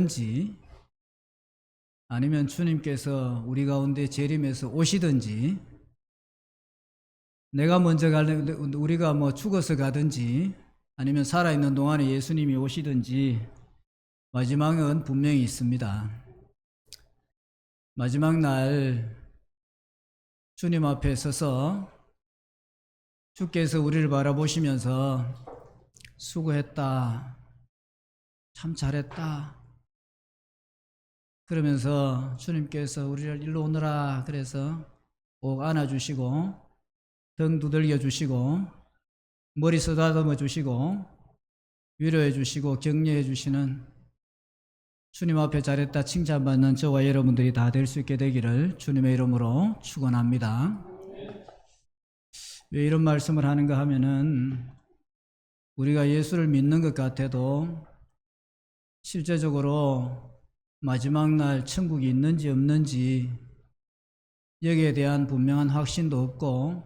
가시든지 아니면 주님께서 우리 가운데 재림해서 오시든지 내가 먼저 갈래 우리가 뭐 죽어서 가든지 아니면 살아있는 동안에 예수님이 오시든지 마지막은 분명히 있습니다. 마지막 날 주님 앞에 서서 주께서 우리를 바라보시면서 수고했다, 참 잘했다 그러면서 주님께서 우리를 일로 오너라 그래서 꼭 안아주시고 등 두들겨 주시고 머리 쓰다듬어 주시고 위로해 주시고 격려해 주시는 주님 앞에 잘했다 칭찬받는 저와 여러분들이 다 될 수 있게 되기를 주님의 이름으로 축원합니다. 왜 이런 말씀을 하는가 하면은 우리가 예수를 믿는 것 같아도 실제적으로 마지막 날 천국이 있는지 없는지 여기에 대한 분명한 확신도 없고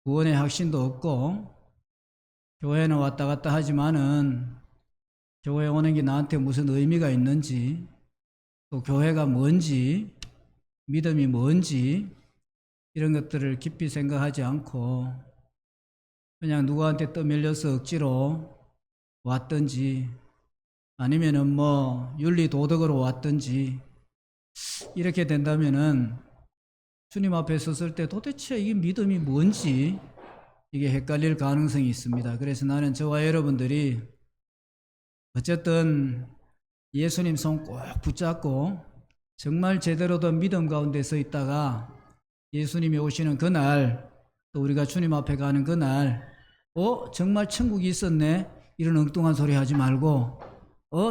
구원의 확신도 없고 교회는 왔다 갔다 하지만은 교회 오는 게 나한테 무슨 의미가 있는지 또 교회가 뭔지 믿음이 뭔지 이런 것들을 깊이 생각하지 않고 그냥 누구한테 떠밀려서 억지로 왔든지 아니면은 뭐 윤리 도덕으로 왔든지 이렇게 된다면은 주님 앞에 섰을 때 도대체 이게 믿음이 뭔지 이게 헷갈릴 가능성이 있습니다. 그래서 나는 저와 여러분들이 어쨌든 예수님 손 꼭 붙잡고 정말 제대로 된 믿음 가운데 서 있다가 예수님이 오시는 그날 또 우리가 주님 앞에 가는 그날 정말 천국이 있었네 이런 엉뚱한 소리 하지 말고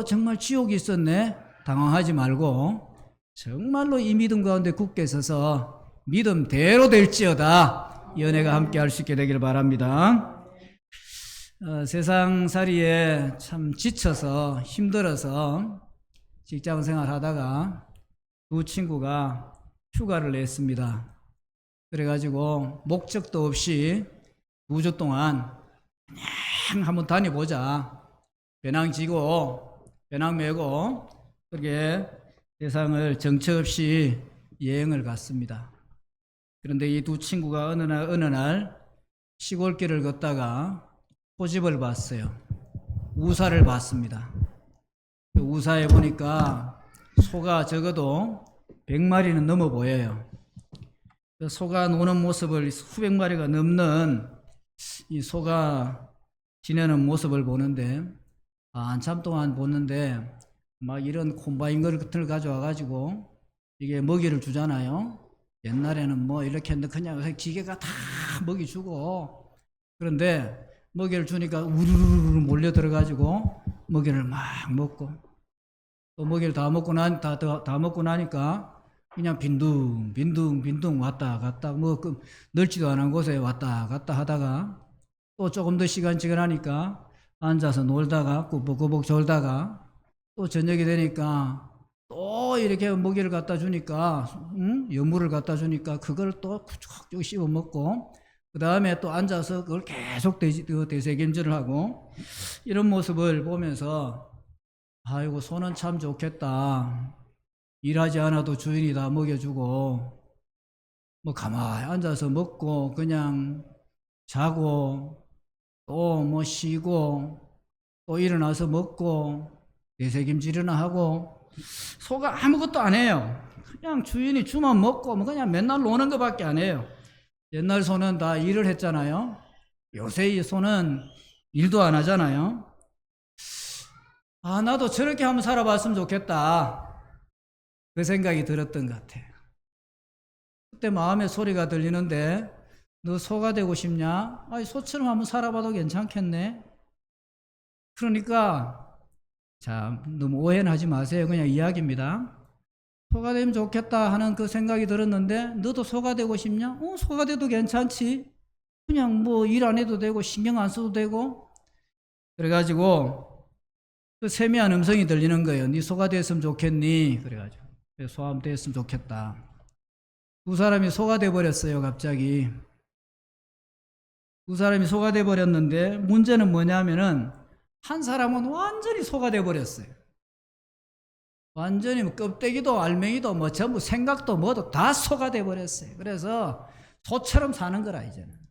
정말 지옥이 있었네 당황하지 말고 정말로 이 믿음 가운데 굳게 서서 믿음대로 될지어다 이 은혜가 함께 할 수 있게 되길 바랍니다. 세상살이에 참 지쳐서 힘들어서 직장생활 하다가 두 친구가 휴가를 냈습니다. 그래가지고 목적도 없이 2주 동안 그냥 한번 다녀보자. 배낭 지고 배낭 메고 그렇게 세상을 정처 없이 여행을 갔습니다. 그런데 이 두 친구가 어느 날 시골길을 걷다가 소집을 봤어요. 우사를 봤습니다. 그 우사에 보니까 소가 적어도 100마리는 넘어 보여요. 그 소가 노는 모습을 수백 마리가 넘는 이 소가 지내는 모습을 보는데 한참 동안 보는데 막 이런 콤바인 같은 걸 가져와 가지고 이게 먹이를 주잖아요. 옛날에는 뭐 이렇게 했는데 그냥 기계가 다 먹이 주고 그런데 먹이를 주니까 우르르르 몰려 들어가지고 먹이를 막 먹고 또 먹이를 다 먹고 나니까 그냥 빈둥 왔다 갔다 넓지도 않은 곳에 왔다 갔다 하다가 또 조금 더 시간 지나니까 앉아서 놀다가 꾸벅꾸벅 졸다가 또 저녁이 되니까 또 이렇게 먹이를 갖다 주니까 여물을 갖다 주니까 그걸 또 쭉 씹어 먹고 그 다음에 또 앉아서 그걸 계속 되새김질을 하고 이런 모습을 보면서 아이고 소는 참 좋겠다. 일하지 않아도 주인이 다 먹여주고 뭐 가만히 앉아서 먹고 그냥 자고 또 뭐 쉬고 또 일어나서 먹고 되새김질이나 하고 소가 아무것도 안 해요. 그냥 주인이 주면 먹고 뭐 그냥 맨날 노는 것밖에 안 해요. 옛날 소는 다 일을 했잖아요. 요새 이 소는 일도 안 하잖아요. 나도 저렇게 한번 살아봤으면 좋겠다. 그 생각이 들었던 것 같아요. 그때 마음의 소리가 들리는데 너 소가 되고 싶냐? 소처럼 한번 살아봐도 괜찮겠네. 그러니까 자, 너무 오해는 하지 마세요. 그냥 이야기입니다. 소가 되면 좋겠다 하는 그 생각이 들었는데 너도 소가 되고 싶냐? 소가 돼도 괜찮지. 그냥 뭐 일 안 해도 되고 신경 안 써도 되고 그래가지고 그 세미한 음성이 들리는 거예요. 네 소가 됐으면 좋겠니? 그래가지고 소 한번 됐으면 좋겠다. 두 사람이 소가 돼버렸어요. 갑자기 두 사람이 소가 돼버렸는데 문제는 뭐냐면은 한 사람은 완전히 소가 돼버렸어요. 완전히 뭐 껍데기도 알맹이도 뭐 전부 생각도 뭐도 다 소가 돼 버렸어요. 그래서 소처럼 사는 거라 이제는.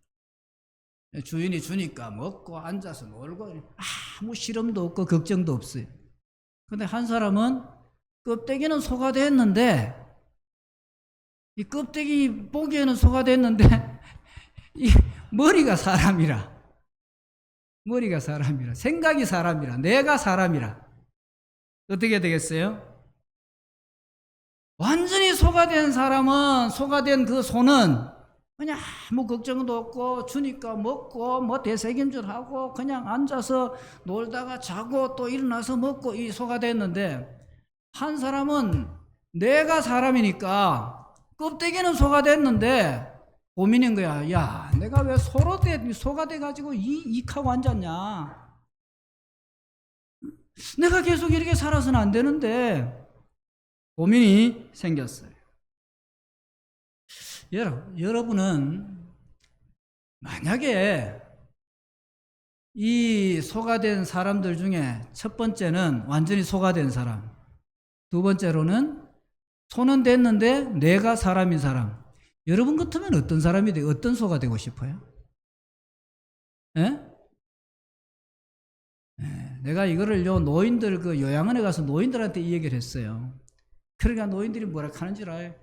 주인이 주니까 먹고 앉아서 놀고 아무 실험도 없고 걱정도 없어요. 근데 한 사람은 껍데기는 소가 됐는데 이 껍데기 보기에는 소가 됐는데 이 머리가 사람이라, 머리가 사람이라, 생각이 사람이라, 내가 사람이라 어떻게 되겠어요? 완전히 소가 된 사람은, 소가 된 그 소는 그냥 아무 걱정도 없고 주니까 먹고 뭐 대세김질하고 그냥 앉아서 놀다가 자고 또 일어나서 먹고 이 소가 됐는데, 한 사람은 내가 사람이니까 껍데기는 소가 됐는데 고민인 거야. 야, 내가 왜 소가 돼가지고 이익하고 앉았냐? 내가 계속 이렇게 살아서는 안 되는데 고민이 생겼어요. 여러분은 만약에 이 소가 된 사람들 중에 첫 번째는 완전히 소가 된 사람, 두 번째로는 소는 됐는데 내가 사람인 사람, 여러분 같으면 어떤 사람이 되고 어떤 소가 되고 싶어요? 예? 내가 이거를 노인들 그 요양원에 가서 노인들한테 이 얘기를 했어요. 그러니까 노인들이 뭐라 하는 줄 알아요?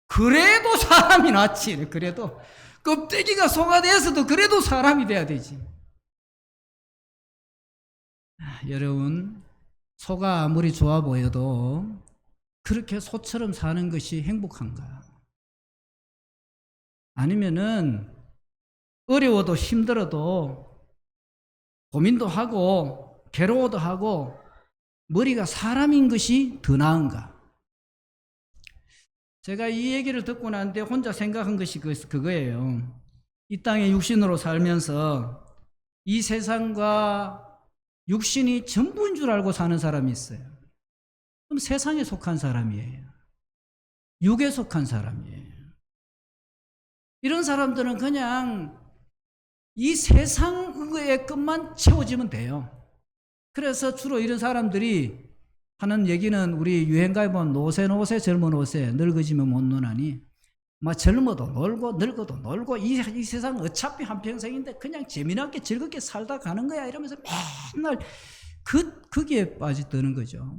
그래도 사람이 낫지. 그래도 껍데기가 소가 돼서도 그래도 사람이 돼야 되지. 여러분, 소가 아무리 좋아 보여도 그렇게 소처럼 사는 것이 행복한가? 아니면은 어려워도 힘들어도 고민도 하고 괴로워도 하고 머리가 사람인 것이 더 나은가? 제가 이 얘기를 듣고 난 뒤에 혼자 생각한 것이 그거예요. 이 땅에 육신으로 살면서 이 세상과 육신이 전부인 줄 알고 사는 사람이 있어요. 그럼 세상에 속한 사람이에요. 육에 속한 사람이에요. 이런 사람들은 그냥 이 세상의 것만 채워지면 돼요. 그래서 주로 이런 사람들이 하는 얘기는, 우리 유행가에 보면 노세 젊은 옷에 늙어지면 못 노나니, 막 젊어도 놀고 늙어도 놀고 이 세상 어차피 한평생인데 그냥 재미나게 즐겁게 살다 가는 거야 이러면서 맨날 거기에 빠져드는 거죠.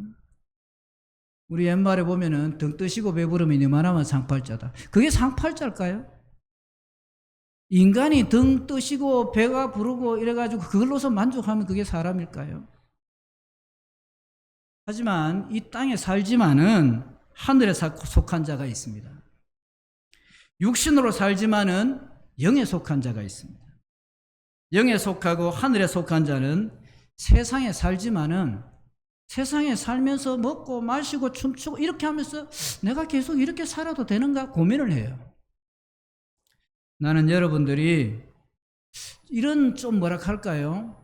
우리 옛말에 보면은 등 뜨시고 배부르면 이만하면 상팔자다. 그게 상팔자일까요? 인간이 등 뜨시고 배가 부르고 이래가지고 그걸로서 만족하면 그게 사람일까요? 하지만 이 땅에 살지만은 하늘에 속한 자가 있습니다. 육신으로 살지만은 영에 속한 자가 있습니다. 영에 속하고 하늘에 속한 자는 세상에 살지만은 세상에 살면서 먹고 마시고 춤추고 이렇게 하면서 내가 계속 이렇게 살아도 되는가 고민을 해요. 나는 여러분들이 이런 좀 뭐라 할까요?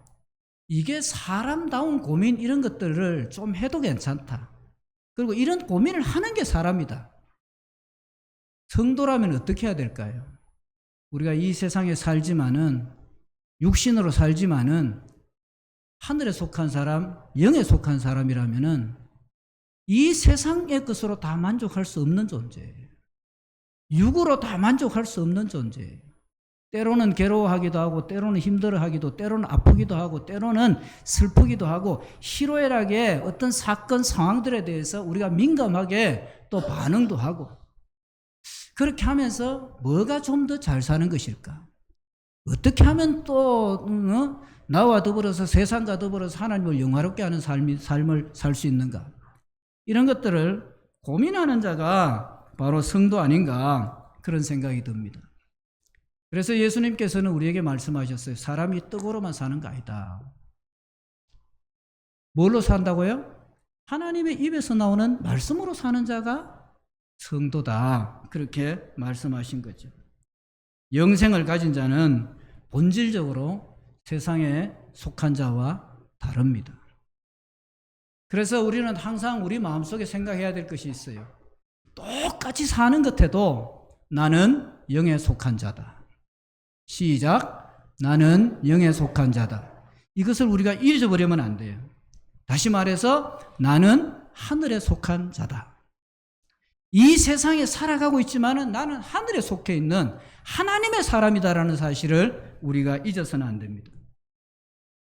이게 사람다운 고민 이런 것들을 좀 해도 괜찮다. 그리고 이런 고민을 하는 게 사람이다. 성도라면 어떻게 해야 될까요? 우리가 이 세상에 살지만은, 육신으로 살지만은 하늘에 속한 사람, 영에 속한 사람이라면은 이 세상의 것으로 다 만족할 수 없는 존재예요. 육으로 다 만족할 수 없는 존재예요. 때로는 괴로워하기도 하고, 때로는 힘들어하기도, 때로는 아프기도 하고, 때로는 슬프기도 하고, 희로애락의 어떤 사건 상황들에 대해서 우리가 민감하게 또 반응도 하고, 그렇게 하면서 뭐가 좀 더 잘 사는 것일까? 어떻게 하면 또 나와 더불어서 세상과 더불어서 하나님을 영화롭게 하는 삶을 살 수 있는가? 이런 것들을 고민하는 자가 바로 성도 아닌가, 그런 생각이 듭니다. 그래서 예수님께서는 우리에게 말씀하셨어요. 사람이 떡으로만 사는 거 아니다. 뭘로 산다고요? 하나님의 입에서 나오는 말씀으로 사는 자가 성도다. 그렇게 말씀하신 거죠. 영생을 가진 자는 본질적으로 세상에 속한 자와 다릅니다. 그래서 우리는 항상 우리 마음속에 생각해야 될 것이 있어요. 똑같이 사는 것에도 나는 영에 속한 자다. 시작. 나는 영에 속한 자다. 이것을 우리가 잊어버리면 안 돼요. 다시 말해서 나는 하늘에 속한 자다. 이 세상에 살아가고 있지만은 나는 하늘에 속해 있는 하나님의 사람이다라는 사실을 우리가 잊어서는 안 됩니다.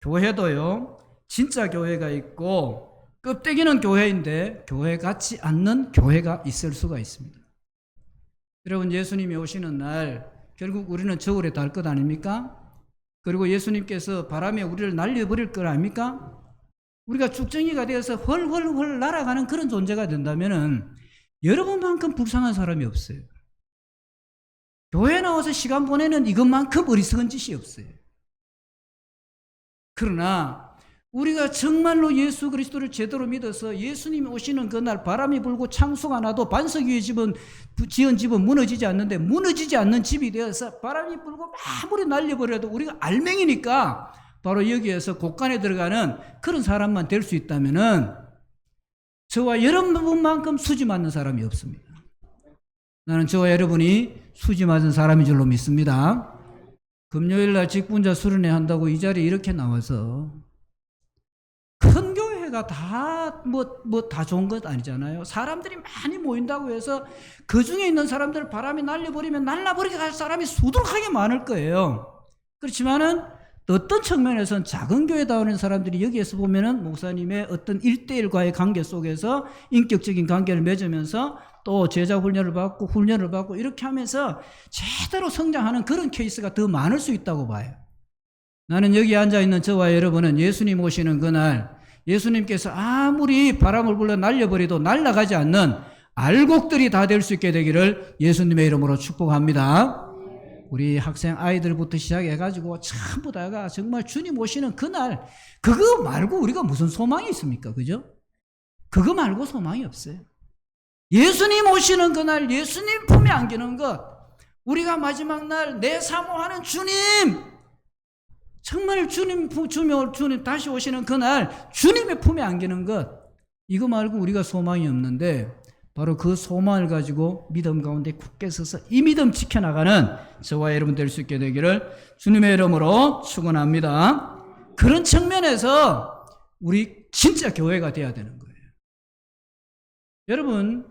교회도요, 진짜 교회가 있고 껍데기는 교회인데 교회 같지 않는 교회가 있을 수가 있습니다. 여러분, 예수님이 오시는 날 결국 우리는 저울에 달 것 아닙니까? 그리고 예수님께서 바람에 우리를 날려버릴 것 아닙니까? 우리가 쭉정이가 되어서 헐헐헐 날아가는 그런 존재가 된다면은 여러분만큼 불쌍한 사람이 없어요. 교회 나와서 시간 보내는 이것만큼 어리석은 짓이 없어요. 그러나 우리가 정말로 예수 그리스도를 제대로 믿어서 예수님이 오시는 그날 바람이 불고 창수가 나도 반석 위에 지은 집은 무너지지 않는데 무너지지 않는 집이 되어서 바람이 불고 아무리 날려버려도 우리가 알맹이니까 바로 여기에서 곳간에 들어가는 그런 사람만 될 수 있다면은 저와 여러분만큼 수지 맞는 사람이 없습니다. 나는 저와 여러분이 수지 맞은 사람인 줄로 믿습니다. 금요일날 직분자 수련회 한다고 이 자리에 이렇게 나와서 큰 교회가 다 다 좋은 것 아니잖아요. 사람들이 많이 모인다고 해서 그 중에 있는 사람들 바람이 날려버리면 날라버리게 갈 사람이 수두룩하게 많을 거예요. 그렇지만은 어떤 측면에서는 작은 교회다우는 사람들이 여기에서 보면은 목사님의 어떤 1대1과의 관계 속에서 인격적인 관계를 맺으면서 또 제자 훈련을 받고 이렇게 하면서 제대로 성장하는 그런 케이스가 더 많을 수 있다고 봐요. 나는 여기 앉아있는 저와 여러분은 예수님 오시는 그날 예수님께서 아무리 바람을 불러 날려버려도 날아가지 않는 알곡들이 다 될 수 있게 되기를 예수님의 이름으로 축복합니다. 우리 학생 아이들부터 시작해가지고 전부 다가 정말 주님 오시는 그날 그거 말고 우리가 무슨 소망이 있습니까? 그죠? 그거 말고 소망이 없어요. 예수님 오시는 그날 예수님 품에 안기는 것, 우리가 마지막 날 내 사모하는 주님, 정말 주님 다시 오시는 그날 주님의 품에 안기는 것, 이거 말고 우리가 소망이 없는데 바로 그 소망을 가지고 믿음 가운데 굳게 서서 이 믿음 지켜나가는 저와 여러분 될 수 있게 되기를 주님의 이름으로 축원합니다. 그런 측면에서 우리 진짜 교회가 돼야 되는 거예요. 여러분,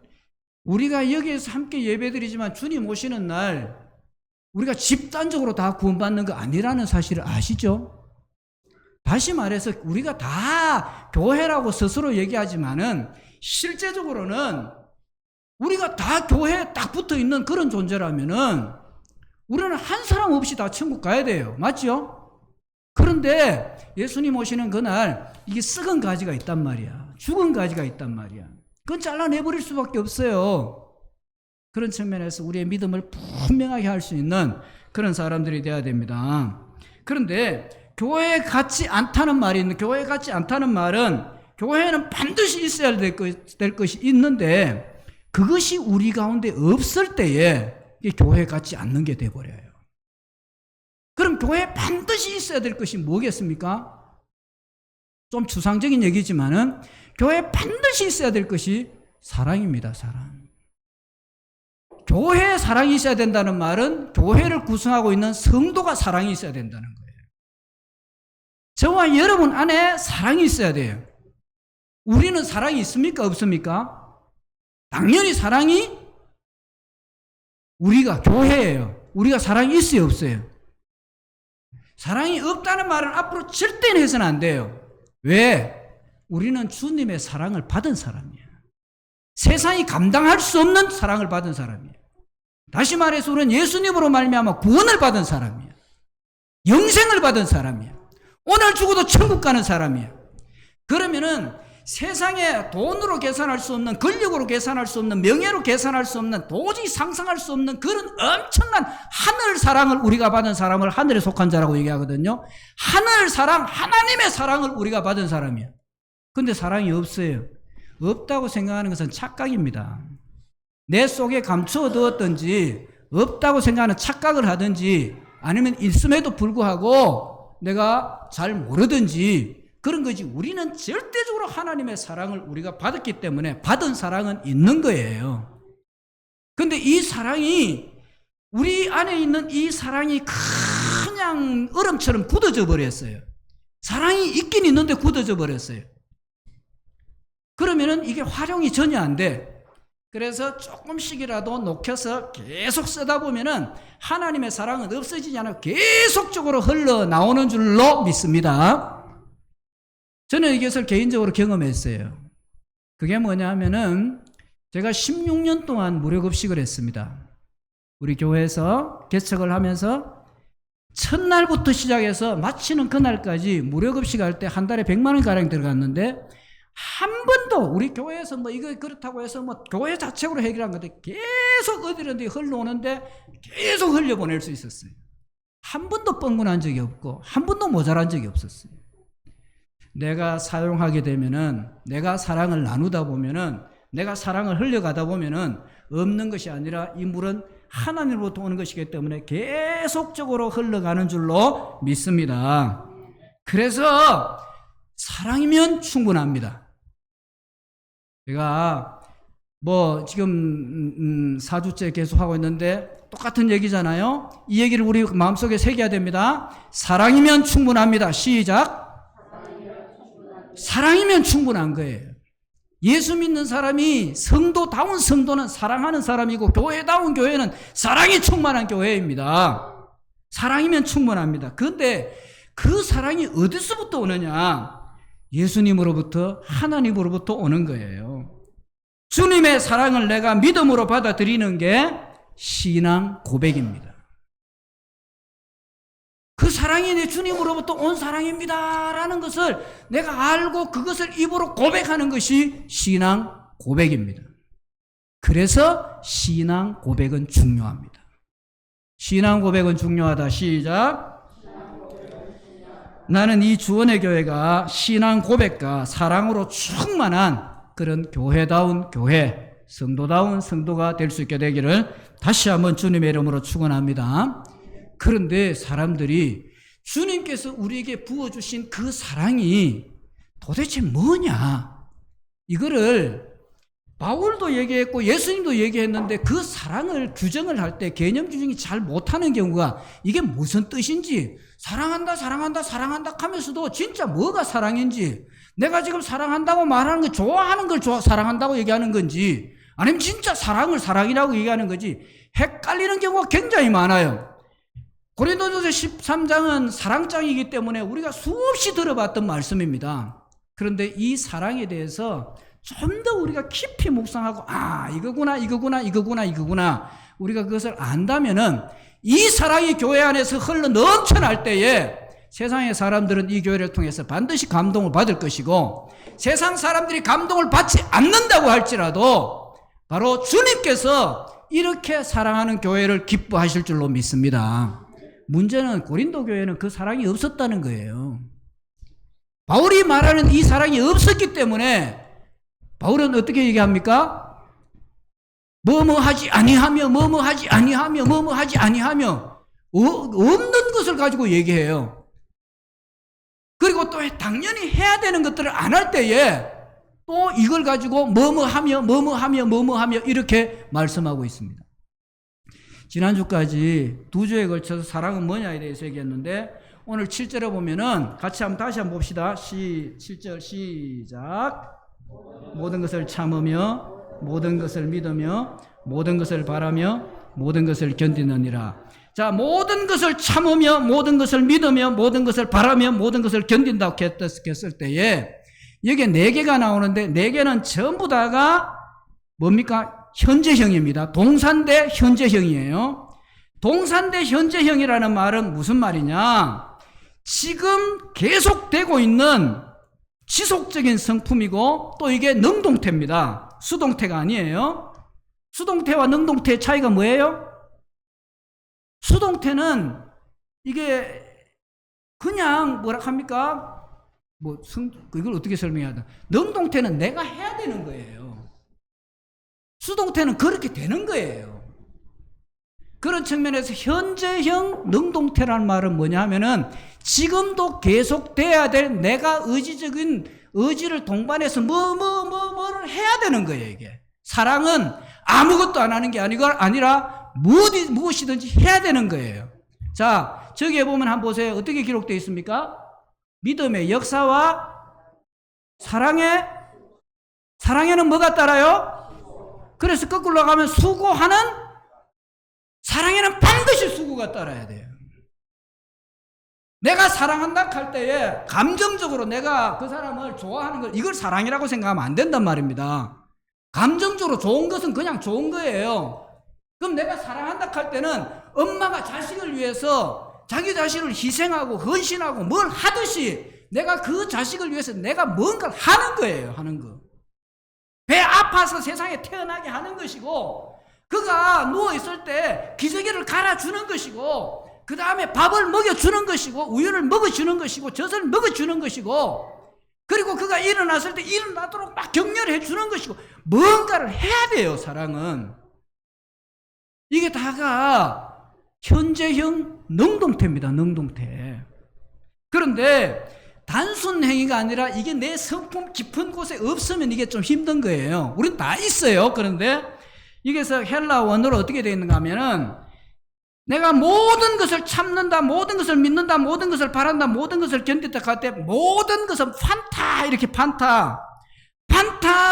우리가 여기에서 함께 예배드리지만 주님 오시는 날 우리가 집단적으로 다 구원받는 거 아니라는 사실을 아시죠? 다시 말해서 우리가 다 교회라고 스스로 얘기하지만은 실제적으로는 우리가 다 교회에 딱 붙어 있는 그런 존재라면은 우리는 한 사람 없이 다 천국 가야 돼요. 맞죠? 그런데 예수님 오시는 그날 이게 썩은 가지가 있단 말이야. 죽은 가지가 있단 말이야. 그건 잘라내버릴 수밖에 없어요. 그런 측면에서 우리의 믿음을 분명하게 할 수 있는 그런 사람들이 돼야 됩니다. 그런데 교회에 같지 않다는 말이 있는데, 교회에 같지 않다는 말은 교회에는 반드시 있어야 될 것이 있는데 그것이 우리 가운데 없을 때에 교회 같지 않는 게 돼버려요. 그럼 교회에 반드시 있어야 될 것이 뭐겠습니까? 좀 추상적인 얘기지만은 교회에 반드시 있어야 될 것이 사랑입니다. 사랑. 교회에 사랑이 있어야 된다는 말은 교회를 구성하고 있는 성도가 사랑이 있어야 된다는 거예요. 저와 여러분 안에 사랑이 있어야 돼요. 우리는 사랑이 있습니까? 없습니까? 당연히 사랑이 우리가 교회예요. 우리가 사랑이 있어요? 없어요? 사랑이 없다는 말은 앞으로 절대는 해서는 안 돼요. 왜? 우리는 주님의 사랑을 받은 사람이에요. 세상이 감당할 수 없는 사랑을 받은 사람이에요. 다시 말해서 우리는 예수님으로 말미암아 구원을 받은 사람이에요. 영생을 받은 사람이에요. 오늘 죽어도 천국 가는 사람이에요. 그러면은 세상에 돈으로 계산할 수 없는, 권력으로 계산할 수 없는, 명예로 계산할 수 없는, 도저히 상상할 수 없는 그런 엄청난 하늘 사랑을 우리가 받은 사람을 하늘에 속한 자라고 얘기하거든요. 하늘 사랑, 하나님의 사랑을 우리가 받은 사람이에요. 근데 사랑이 없어요. 없다고 생각하는 것은 착각입니다. 내 속에 감추어 두었든지 없다고 생각하는 착각을 하든지 아니면 있음에도 불구하고 내가 잘 모르든지 그런 거지. 우리는 절대적으로 하나님의 사랑을 우리가 받았기 때문에 받은 사랑은 있는 거예요. 그런데 이 사랑이, 우리 안에 있는 이 사랑이 그냥 얼음처럼 굳어져 버렸어요. 사랑이 있긴 있는데 굳어져 버렸어요. 그러면은 이게 활용이 전혀 안 돼. 그래서 조금씩이라도 녹여서 계속 쓰다 보면은 하나님의 사랑은 없어지지 않고 계속적으로 흘러나오는 줄로 믿습니다. 저는 이것을 개인적으로 경험했어요. 그게 뭐냐 하면은 제가 16년 동안 무료급식을 했습니다. 우리 교회에서 개척을 하면서 첫날부터 시작해서 마치는 그날까지 무료급식할 때 한 달에 100만 원가량 들어갔는데 한 번도 우리 교회에서 뭐 이거 그렇다고 해서 뭐 교회 자체로 해결한 건데 계속 어디론데 흘러오는데 계속 흘려보낼 수 있었어요. 한 번도 뻥문한 적이 없고 한 번도 모자란 적이 없었어요. 내가 사용하게 되면은, 내가 사랑을 나누다 보면은, 내가 사랑을 흘려가다 보면은 없는 것이 아니라 이 물은 하나님으로부터 오는 것이기 때문에 계속적으로 흘러가는 줄로 믿습니다. 그래서 사랑이면 충분합니다. 제가 뭐 지금 4주째 계속 하고 있는데 똑같은 얘기잖아요. 이 얘기를 우리 마음속에 새겨야 됩니다. 사랑이면 충분합니다. 시작. 사랑이면 충분한 거예요. 예수 믿는 사람이 성도다운 성도는 사랑하는 사람이고 교회다운 교회는 사랑이 충만한 교회입니다. 사랑이면 충분합니다. 그런데 그 사랑이 어디서부터 오느냐? 예수님으로부터, 하나님으로부터 오는 거예요. 주님의 사랑을 내가 믿음으로 받아들이는 게 신앙 고백입니다. 그 사랑이 내 주님으로부터 온 사랑입니다 라는 것을 내가 알고 그것을 입으로 고백하는 것이 신앙 고백입니다. 그래서 신앙 고백은 중요합니다. 신앙 고백은 중요하다. 시작. 나는 이 주원의 교회가 신앙 고백과 사랑으로 충만한 그런 교회다운 교회, 성도다운 성도가 될 수 있게 되기를 다시 한번 주님의 이름으로 축원합니다. 그런데 사람들이 주님께서 우리에게 부어주신 그 사랑이 도대체 뭐냐? 이거를 바울도 얘기했고 예수님도 얘기했는데 그 사랑을 규정을 할 때 개념 규정이 잘 못하는 경우가 이게 무슨 뜻인지 사랑한다 사랑한다 사랑한다 하면서도 진짜 뭐가 사랑인지 내가 지금 사랑한다고 말하는 거 좋아하는 걸 사랑한다고 얘기하는 건지 아니면 진짜 사랑을 사랑이라고 얘기하는 거지 헷갈리는 경우가 굉장히 많아요. 고린도전서 13장은 사랑장이기 때문에 우리가 수없이 들어봤던 말씀입니다. 그런데 이 사랑에 대해서 좀 더 우리가 깊이 묵상하고 이거구나 이거구나 이거구나 이거구나 우리가 그것을 안다면은 이 사랑이 교회 안에서 흘러 넘쳐날 때에 세상의 사람들은 이 교회를 통해서 반드시 감동을 받을 것이고 세상 사람들이 감동을 받지 않는다고 할지라도 바로 주님께서 이렇게 사랑하는 교회를 기뻐하실 줄로 믿습니다. 문제는 고린도 교회는 그 사랑이 없었다는 거예요. 바울이 말하는 이 사랑이 없었기 때문에 바울은 어떻게 얘기합니까? 뭐뭐 하지 아니하며 뭐뭐 하지 아니하며 뭐뭐 하지 아니하며 없는 것을 가지고 얘기해요. 그리고 또 당연히 해야 되는 것들을 안 할 때에 또 이걸 가지고 뭐뭐 하며 뭐뭐 하며 뭐뭐 하며 이렇게 말씀하고 있습니다. 지난주까지 2주에 걸쳐서 사랑은 뭐냐에 대해서 얘기했는데 오늘 7절에 보면은 같이 다시 한번 봅시다. 7절 시작. 모든 것을 참으며 모든 것을 믿으며 모든 것을 바라며 모든 것을 견디느니라. 자, 모든 것을 참으며 모든 것을 믿으며 모든 것을 바라며 모든 것을 견딘다고 했을 때에 여기에 4개가 나오는데 4개는 전부 다가 뭡니까? 현재형입니다. 동산대 현재형이에요. 동산대 현재형이라는 말은 무슨 말이냐? 지금 계속되고 있는 지속적인 성품이고 또 이게 능동태입니다. 수동태가 아니에요. 수동태와 능동태의 차이가 뭐예요? 수동태는 이게 그냥 뭐라 합니까? 이걸 어떻게 설명해야 되나? 능동태는 내가 해야 되는 거예요. 수동태는 그렇게 되는 거예요. 그런 측면에서 현재형 능동태라는 말은 뭐냐 하면은 지금도 계속돼야 될 내가 의지적인 의지를 동반해서 뭐를 해야 되는 거예요, 이게. 사랑은 아무것도 안 하는 게 아니라 무엇이든지 해야 되는 거예요. 자, 저기에 보면 한번 보세요. 어떻게 기록되어 있습니까? 믿음의 역사와 사랑의 사랑에는 뭐가 따라요? 그래서 거꾸로 가면 수고하는, 사랑에는 반드시 수고가 따라야 돼요. 내가 사랑한다 할 때에 감정적으로 내가 그 사람을 좋아하는 걸, 이걸 사랑이라고 생각하면 안 된단 말입니다. 감정적으로 좋은 것은 그냥 좋은 거예요. 그럼 내가 사랑한다 할 때는 엄마가 자식을 위해서 자기 자식을 희생하고 헌신하고 뭘 하듯이 내가 그 자식을 위해서 내가 뭔가를 하는 거예요. 하는 거. 배 아파서 세상에 태어나게 하는 것이고, 그가 누워있을 때 기저귀를 갈아주는 것이고, 그 다음에 밥을 먹여주는 것이고, 우유를 먹어주는 것이고, 젖을 먹어주는 것이고, 그리고 그가 일어났을 때 일어나도록 막 격려를 해주는 것이고, 뭔가를 해야 돼요. 사랑은. 이게 다가 현재형 능동태입니다. 능동태. 그런데 단순 행위가 아니라 이게 내 성품 깊은 곳에 없으면 이게 좀 힘든 거예요. 우린 다 있어요. 그런데 이게서 헬라 원어로 어떻게 되어 있는가 하면은, 내가 모든 것을 참는다, 모든 것을 믿는다, 모든 것을 바란다, 모든 것을 견딘다 할 때 모든 것은 판타, 이렇게 판타,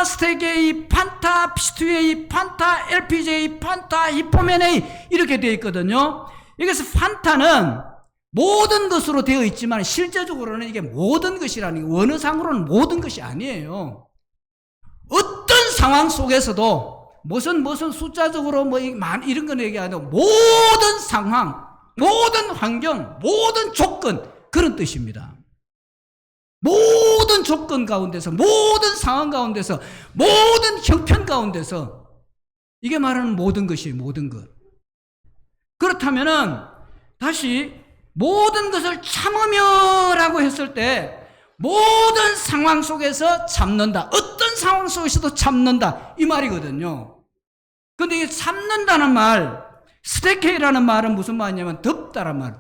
스테게이, 판타, 피스투에이, 판타, LPJ, 판타, 히포메네이 이렇게 되어 있거든요. 여기서 판타는 모든 것으로 되어 있지만 실제적으로는 이게 모든 것이라는 게 원어상으로는 모든 것이 아니에요. 어떤 상황 속에서도 무슨 숫자적으로 뭐 이런 건 얘기 안 하고 모든 상황, 모든 환경, 모든 조건, 그런 뜻입니다. 모든 조건 가운데서, 모든 상황 가운데서, 모든 형편 가운데서 이게 말하는 모든 것이에요. 모든 것. 그렇다면은 다시 모든 것을 참으며라고 했을 때 모든 상황 속에서 참는다. 어떤 상황 속에서도 참는다. 이 말이거든요. 근데 이 참는다는 말, 스테케이라는 말은 무슨 말이냐면 덮다란 말.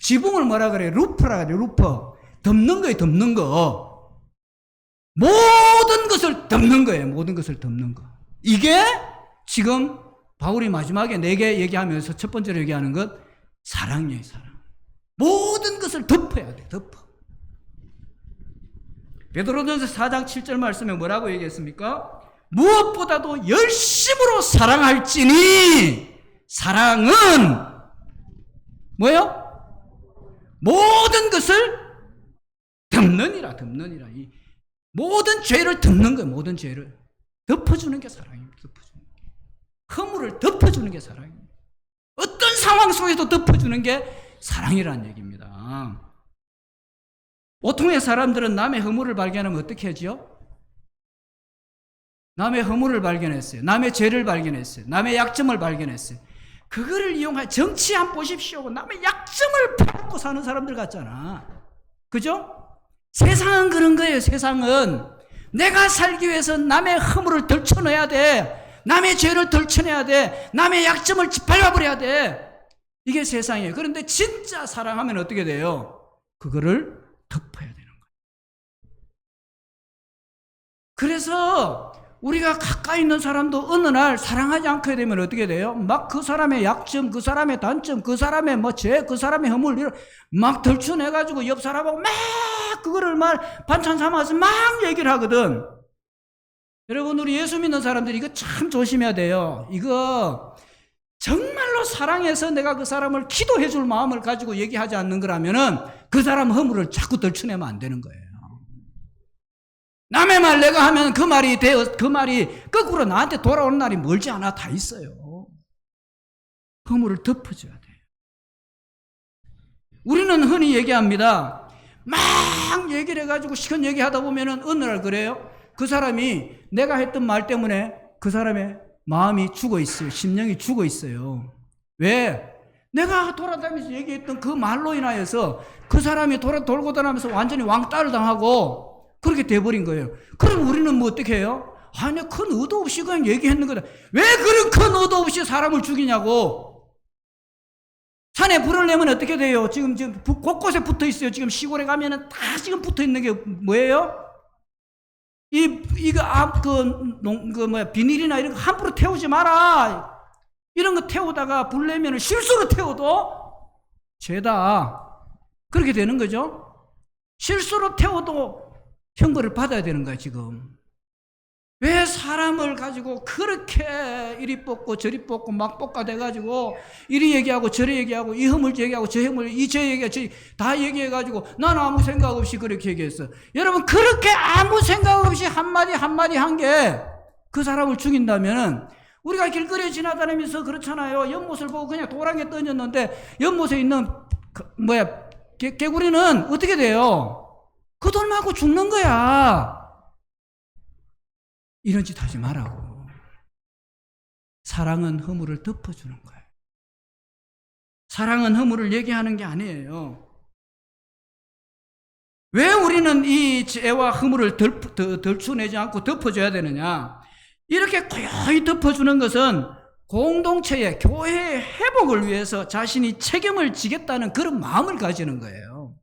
지붕을 뭐라 그래요? 루프라 그래요. 루프. 덮는 거예요. 덮는 거. 모든 것을 덮는 거예요. 모든 것을 덮는 거. 이게 지금 바울이 마지막에 4개 얘기하면서 첫 번째로 얘기하는 것, 사랑이에요. 사랑. 모든 것을 덮어야 돼. 덮어. 베드로전서 4장 7절 말씀에 뭐라고 얘기했습니까? 무엇보다도 열심으로 사랑할지니, 사랑은 뭐예요? 모든 것을 덮느니라. 덮느니라. 이 모든 죄를 덮는 거예요. 모든 죄를 덮어주는 게 사랑입니다. 덮어주는 게. 허물을 덮어주는 게 사랑입니다. 어떤 상황 속에도 덮어주는 게 사랑이라는 얘기입니다. 보통의 사람들은 남의 허물을 발견하면 어떻게 하죠? 남의 허물을 발견했어요. 남의 죄를 발견했어요. 남의 약점을 발견했어요. 그거를 이용해 정치 한번 보십시오. 남의 약점을 파고 사는 사람들 같잖아. 그죠? 세상은 그런 거예요. 세상은 내가 살기 위해서 남의 허물을 덜쳐내야 돼. 남의 죄를 덜쳐내야 돼. 남의 약점을 짓밟아버려야 돼. 이게 세상이에요. 그런데 진짜 사랑하면 어떻게 돼요? 그거를 덮어야 되는 거예요. 그래서 우리가 가까이 있는 사람도 어느 날 사랑하지 않게 되면 어떻게 돼요? 막 그 사람의 약점, 그 사람의 단점, 그 사람의 뭐 죄, 그 사람의 허물 이런 막 덜쳐내가지고 옆 사람하고 막 그거를 막 반찬 삼아서 막 얘기를 하거든. 여러분, 우리 예수 믿는 사람들이 이거 참 조심해야 돼요. 이거 정말로 사랑해서 내가 그 사람을 기도해 줄 마음을 가지고 얘기하지 않는 거라면은 그 사람 허물을 자꾸 덜쳐내면 안 되는 거예요. 남의 말 내가 하면 그 말이 거꾸로 나한테 돌아오는 날이 멀지 않아. 다 있어요. 허물을 덮어줘야 돼요. 우리는 흔히 얘기합니다. 막 얘기를 해가지고 시간 얘기하다 보면은 어느 날 그래요. 그 사람이 내가 했던 말 때문에 그 사람의 마음이 죽어 있어요. 심령이 죽어 있어요. 왜? 내가 돌아다니면서 얘기했던 그 말로 인하여서 그 사람이 돌고 다니면서 완전히 왕따를 당하고 그렇게 돼버린 거예요. 그럼 우리는 뭐 어떻게 해요? 아니, 큰 의도 없이 그냥 얘기했는 거다. 왜 그런 큰 의도 없이 사람을 죽이냐고. 산에 불을 내면 어떻게 돼요? 지금 곳곳에 붙어 있어요. 지금 시골에 가면은 다 지금 붙어 있는 게 뭐예요? 비닐이나 이런 거 함부로 태우지 마라. 이런 거 태우다가 불 내면 실수로 태워도 죄다. 그렇게 되는 거죠. 실수로 태워도 형벌을 받아야 되는 거야, 지금. 왜 사람을 가지고 그렇게 이리 뽑고 저리 뽑고 막 볶아대가지고 이리 얘기하고 저리 얘기하고 이 허물 얘기하고 저 허물 저 얘기하고 다 얘기해가지고 난 아무 생각 없이 그렇게 얘기했어. 여러분 그렇게 아무 생각 없이 한마디 한마디 한 게 그 사람을 죽인다면 우리가 길거리에 지나다니면서 그렇잖아요. 연못을 보고 그냥 도랑에 던졌는데 연못에 있는 개구리는 어떻게 돼요? 그 돌 맞고 죽는 거야. 이런 짓 하지 말라고. 사랑은 허물을 덮어주는 거예요. 사랑은 허물을 얘기하는 게 아니에요. 왜 우리는 이 죄와 허물을 덜추내지 않고 덮어줘야 되느냐? 이렇게 고요히 덮어주는 것은 공동체의 교회의 회복을 위해서 자신이 책임을 지겠다는 그런 마음을 가지는 거예요.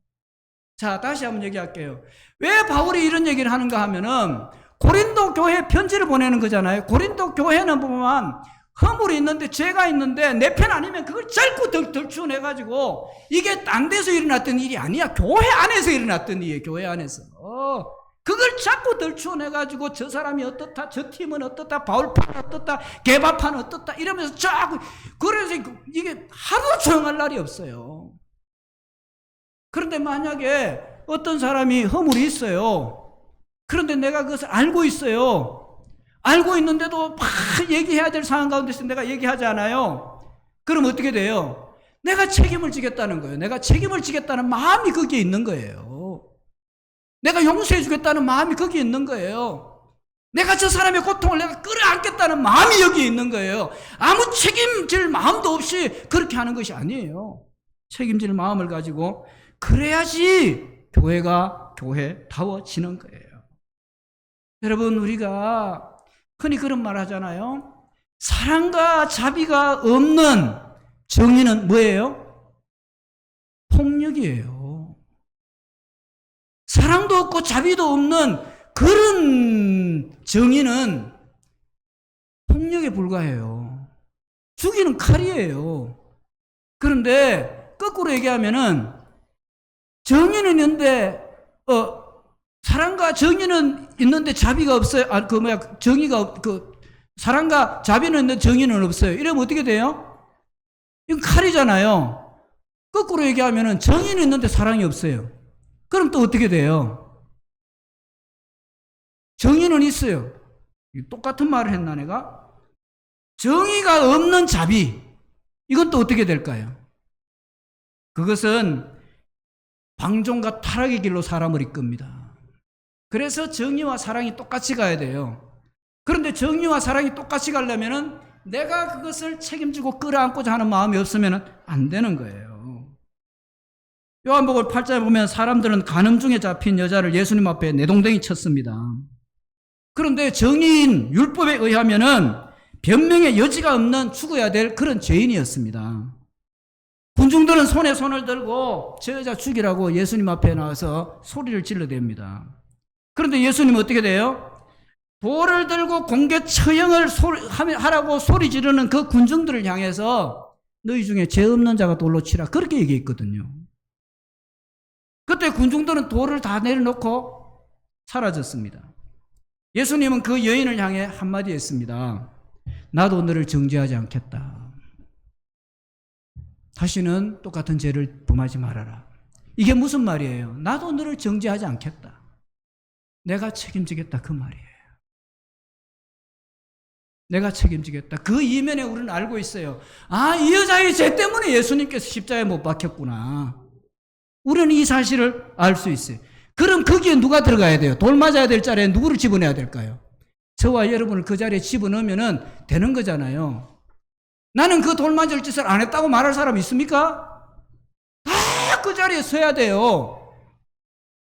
자, 다시 한번 얘기할게요. 왜 바울이 이런 얘기를 하는가 하면은 고린도 교회 편지를 보내는 거잖아요. 고린도 교회는 보면 허물이 있는데 죄가 있는데 내 편 아니면 그걸 자꾸 덜추내가지고 이게 딴 데서 일어났던 일이 아니야. 교회 안에서 일어났던 일이에요. 교회 안에서. 그걸 자꾸 덜추내가지고 저 사람이 어떻다, 저 팀은 어떻다, 바울판 어떻다, 개바판 어떻다 이러면서 자꾸 그래서 이게 하루 조용할 날이 없어요. 그런데 만약에 어떤 사람이 허물이 있어요. 그런데 내가 그것을 알고 있어요. 알고 있는데도 막 얘기해야 될 상황 가운데서 내가 얘기하지 않아요. 그럼 어떻게 돼요? 내가 책임을 지겠다는 거예요. 내가 책임을 지겠다는 마음이 거기에 있는 거예요. 내가 용서해 주겠다는 마음이 거기에 있는 거예요. 내가 저 사람의 고통을 내가 끌어안겠다는 마음이 여기에 있는 거예요. 아무 책임질 마음도 없이 그렇게 하는 것이 아니에요. 책임질 마음을 가지고 그래야지 교회가 교회다워지는 거예요. 여러분, 우리가 흔히 그런 말 하잖아요. 사랑과 자비가 없는 정의는 뭐예요? 폭력이에요. 사랑도 없고 자비도 없는 그런 정의는 폭력에 불과해요. 죽이는 칼이에요. 그런데 거꾸로 얘기하면은 정의는 있는데 사랑과 정의는 있는데 자비가 없어요. 정의가 사랑과 자비는 있는데 정의는 없어요. 이러면 어떻게 돼요? 이건 칼이잖아요. 거꾸로 얘기하면은 정의는 있는데 사랑이 없어요. 그럼 또 어떻게 돼요? 정의는 있어요. 똑같은 말을 했나 내가? 정의가 없는 자비. 이건 또 어떻게 될까요? 그것은 방종과 타락의 길로 사람을 이끕니다. 그래서 정의와 사랑이 똑같이 가야 돼요. 그런데 정의와 사랑이 똑같이 가려면은 내가 그것을 책임지고 끌어안고자 하는 마음이 없으면 안 되는 거예요. 요한복음 8장에 보면 사람들은 간음 중에 잡힌 여자를 예수님 앞에 내동댕이 쳤습니다. 그런데 정의인 율법에 의하면은 변명의 여지가 없는 죽어야 될 그런 죄인이었습니다. 군중들은 손에 손을 들고 저 여자 죽이라고 예수님 앞에 나와서 소리를 질러댑니다. 그런데 예수님은 어떻게 돼요? 돌을 들고 공개 처형을 하라고 소리 지르는 그 군중들을 향해서 너희 중에 죄 없는 자가 돌로 치라 그렇게 얘기했거든요. 그때 군중들은 돌을 다 내려놓고 사라졌습니다. 예수님은 그 여인을 향해 한마디 했습니다. 나도 너를 정죄하지 않겠다. 다시는 똑같은 죄를 범하지 말아라. 이게 무슨 말이에요? 나도 너를 정죄하지 않겠다. 내가 책임지겠다 그 말이에요. 내가 책임지겠다. 그 이면에 우리는 알고 있어요. 아, 이 여자의 죄 때문에 예수님께서 십자가에 못 박혔구나. 우리는 이 사실을 알 수 있어요. 그럼 거기에 누가 들어가야 돼요? 돌 맞아야 될 자리에 누구를 집어넣어야 될까요? 저와 여러분을 그 자리에 집어넣으면 되는 거잖아요. 나는 그 돌 맞을 짓을 안 했다고 말할 사람 있습니까? 다 그 자리에 서야 돼요.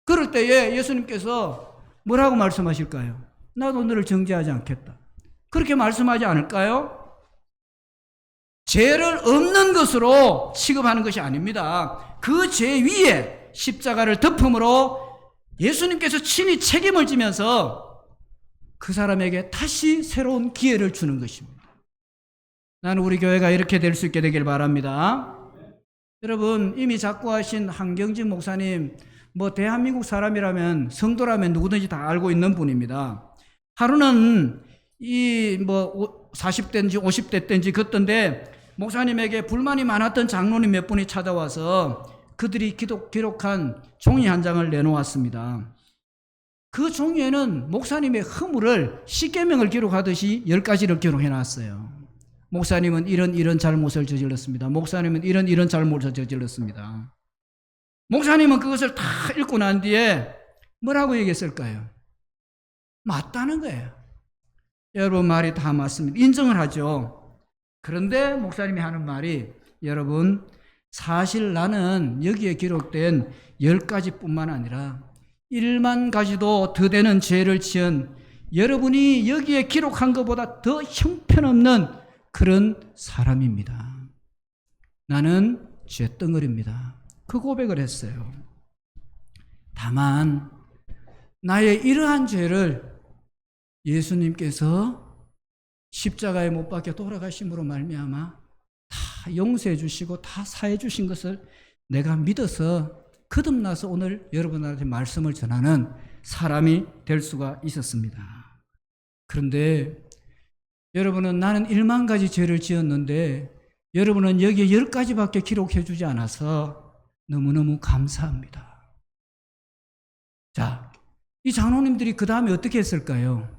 그럴 때에 예수님께서 뭐라고 말씀하실까요? 나도 너를 정죄하지 않겠다. 그렇게 말씀하지 않을까요? 죄를 없는 것으로 취급하는 것이 아닙니다. 그 죄 위에 십자가를 덮음으로 예수님께서 친히 책임을 지면서 그 사람에게 다시 새로운 기회를 주는 것입니다. 나는 우리 교회가 이렇게 될 수 있게 되길 바랍니다. 여러분, 이미 작고하신 한경진 목사님, 대한민국 사람이라면, 성도라면 누구든지 다 알고 있는 분입니다. 하루는 40대인지 50대 때인지 그랬던데 목사님에게 불만이 많았던 장로님 몇 분이 찾아와서 그들이 기록한 종이 한 장을 내놓았습니다. 그 종이에는 목사님의 허물을 십계명을 기록하듯이 10가지를 기록해 놨어요. 목사님은 이런 잘못을 저질렀습니다. 목사님은 이런 잘못을 저질렀습니다. 목사님은 그것을 다 읽고 난 뒤에 뭐라고 얘기했을까요? 맞다는 거예요. 여러분 말이 다 맞습니다. 인정을 하죠. 그런데 목사님이 하는 말이 여러분 사실 나는 여기에 기록된 10가지뿐만 아니라 1만 가지도 더 되는 죄를 지은 여러분이 여기에 기록한 것보다 더 형편없는 그런 사람입니다. 나는 죄덩어리입니다. 그 고백을 했어요. 다만 나의 이러한 죄를 예수님께서 십자가에 못 박혀 돌아가심으로 말미암아 다 용서해 주시고 다 사해 주신 것을 내가 믿어서 거듭나서 오늘 여러분한테 말씀을 전하는 사람이 될 수가 있었습니다. 그런데 여러분은 나는 1만 가지 죄를 지었는데 여러분은 여기에 10가지밖에 기록해 주지 않아서 너무너무 감사합니다. 자, 이 장로님들이 그 다음에 어떻게 했을까요?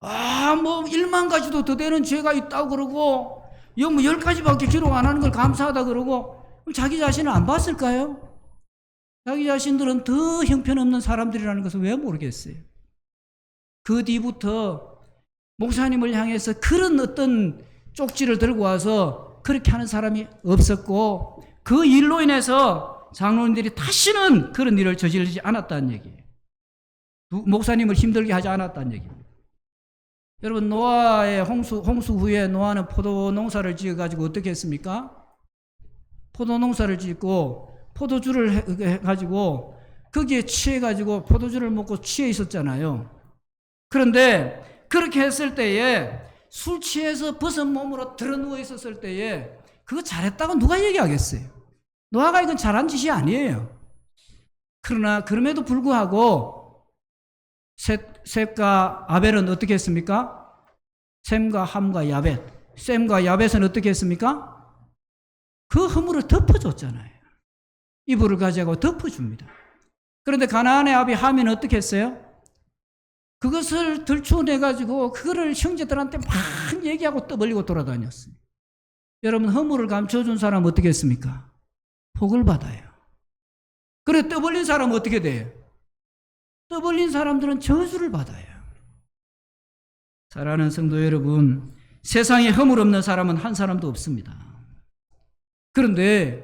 1만 가지도 더 되는 죄가 있다고 그러고 10가지밖에 기록 안 하는 걸 감사하다 그러고 그럼 자기 자신을 안 봤을까요? 자기 자신들은 더 형편없는 사람들이라는 것을 왜 모르겠어요? 그 뒤부터 목사님을 향해서 그런 어떤 쪽지를 들고 와서 그렇게 하는 사람이 없었고 그 일로 인해서 장로님들이 다시는 그런 일을 저지르지 않았다는 얘기예요. 목사님을 힘들게 하지 않았다는 얘기입니다. 여러분 노아의 홍수 후에 노아는 포도 농사를 지어가지고 어떻게 했습니까? 포도 농사를 짓고 포도주를 해가지고 거기에 취해가지고 포도주를 먹고 취해 있었잖아요. 그런데 그렇게 했을 때에 술 취해서 벗은 몸으로 드러누워 있었을 때에 그거 잘했다고 누가 얘기하겠어요? 노아가 이건 잘한 짓이 아니에요. 그러나 그럼에도 불구하고 셋과 아벨은 어떻게 했습니까? 셈과 함과 야벳. 셈과 야벳은 어떻게 했습니까? 그 허물을 덮어줬잖아요. 이불을 가져가고 덮어줍니다. 그런데 가나안의 아비 함은 어떻게 했어요? 그것을 들춰내가지고 그거를 형제들한테 막 얘기하고 떠벌리고 돌아다녔어요. 여러분 허물을 감춰준 사람은 어떻게 했습니까? 복을 받아요. 그래 떠벌린 사람은 어떻게 돼요? 떠벌린 사람들은 저주를 받아요. 사랑하는 성도 여러분, 세상에 허물 없는 사람은 한 사람도 없습니다. 그런데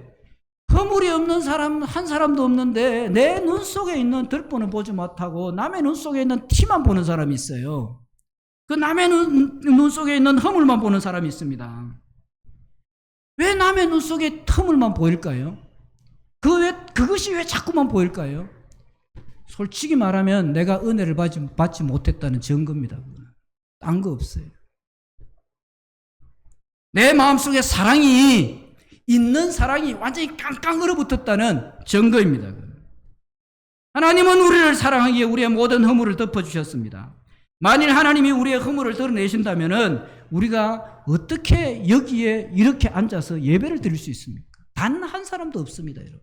허물이 없는 사람 한 사람도 없는데 내 눈 속에 있는 들보는 보지 못하고 남의 눈 속에 있는 티만 보는 사람이 있어요. 그 남의 눈 속에 있는 허물만 보는 사람이 있습니다. 왜 남의 눈 속에 허물만 보일까요? 그것이 왜 자꾸만 보일까요? 솔직히 말하면 내가 은혜를 받지 못했다는 증거입니다. 딴 거 없어요. 내 마음속에 사랑이 있는 사랑이 완전히 깡깡 얼어붙었다는 증거입니다. 하나님은 우리를 사랑하기에 우리의 모든 허물을 덮어주셨습니다. 만일 하나님이 우리의 허물을 드러내신다면 우리가 어떻게 여기에 이렇게 앉아서 예배를 드릴 수 있습니까? 단 한 사람도 없습니다. 여러분.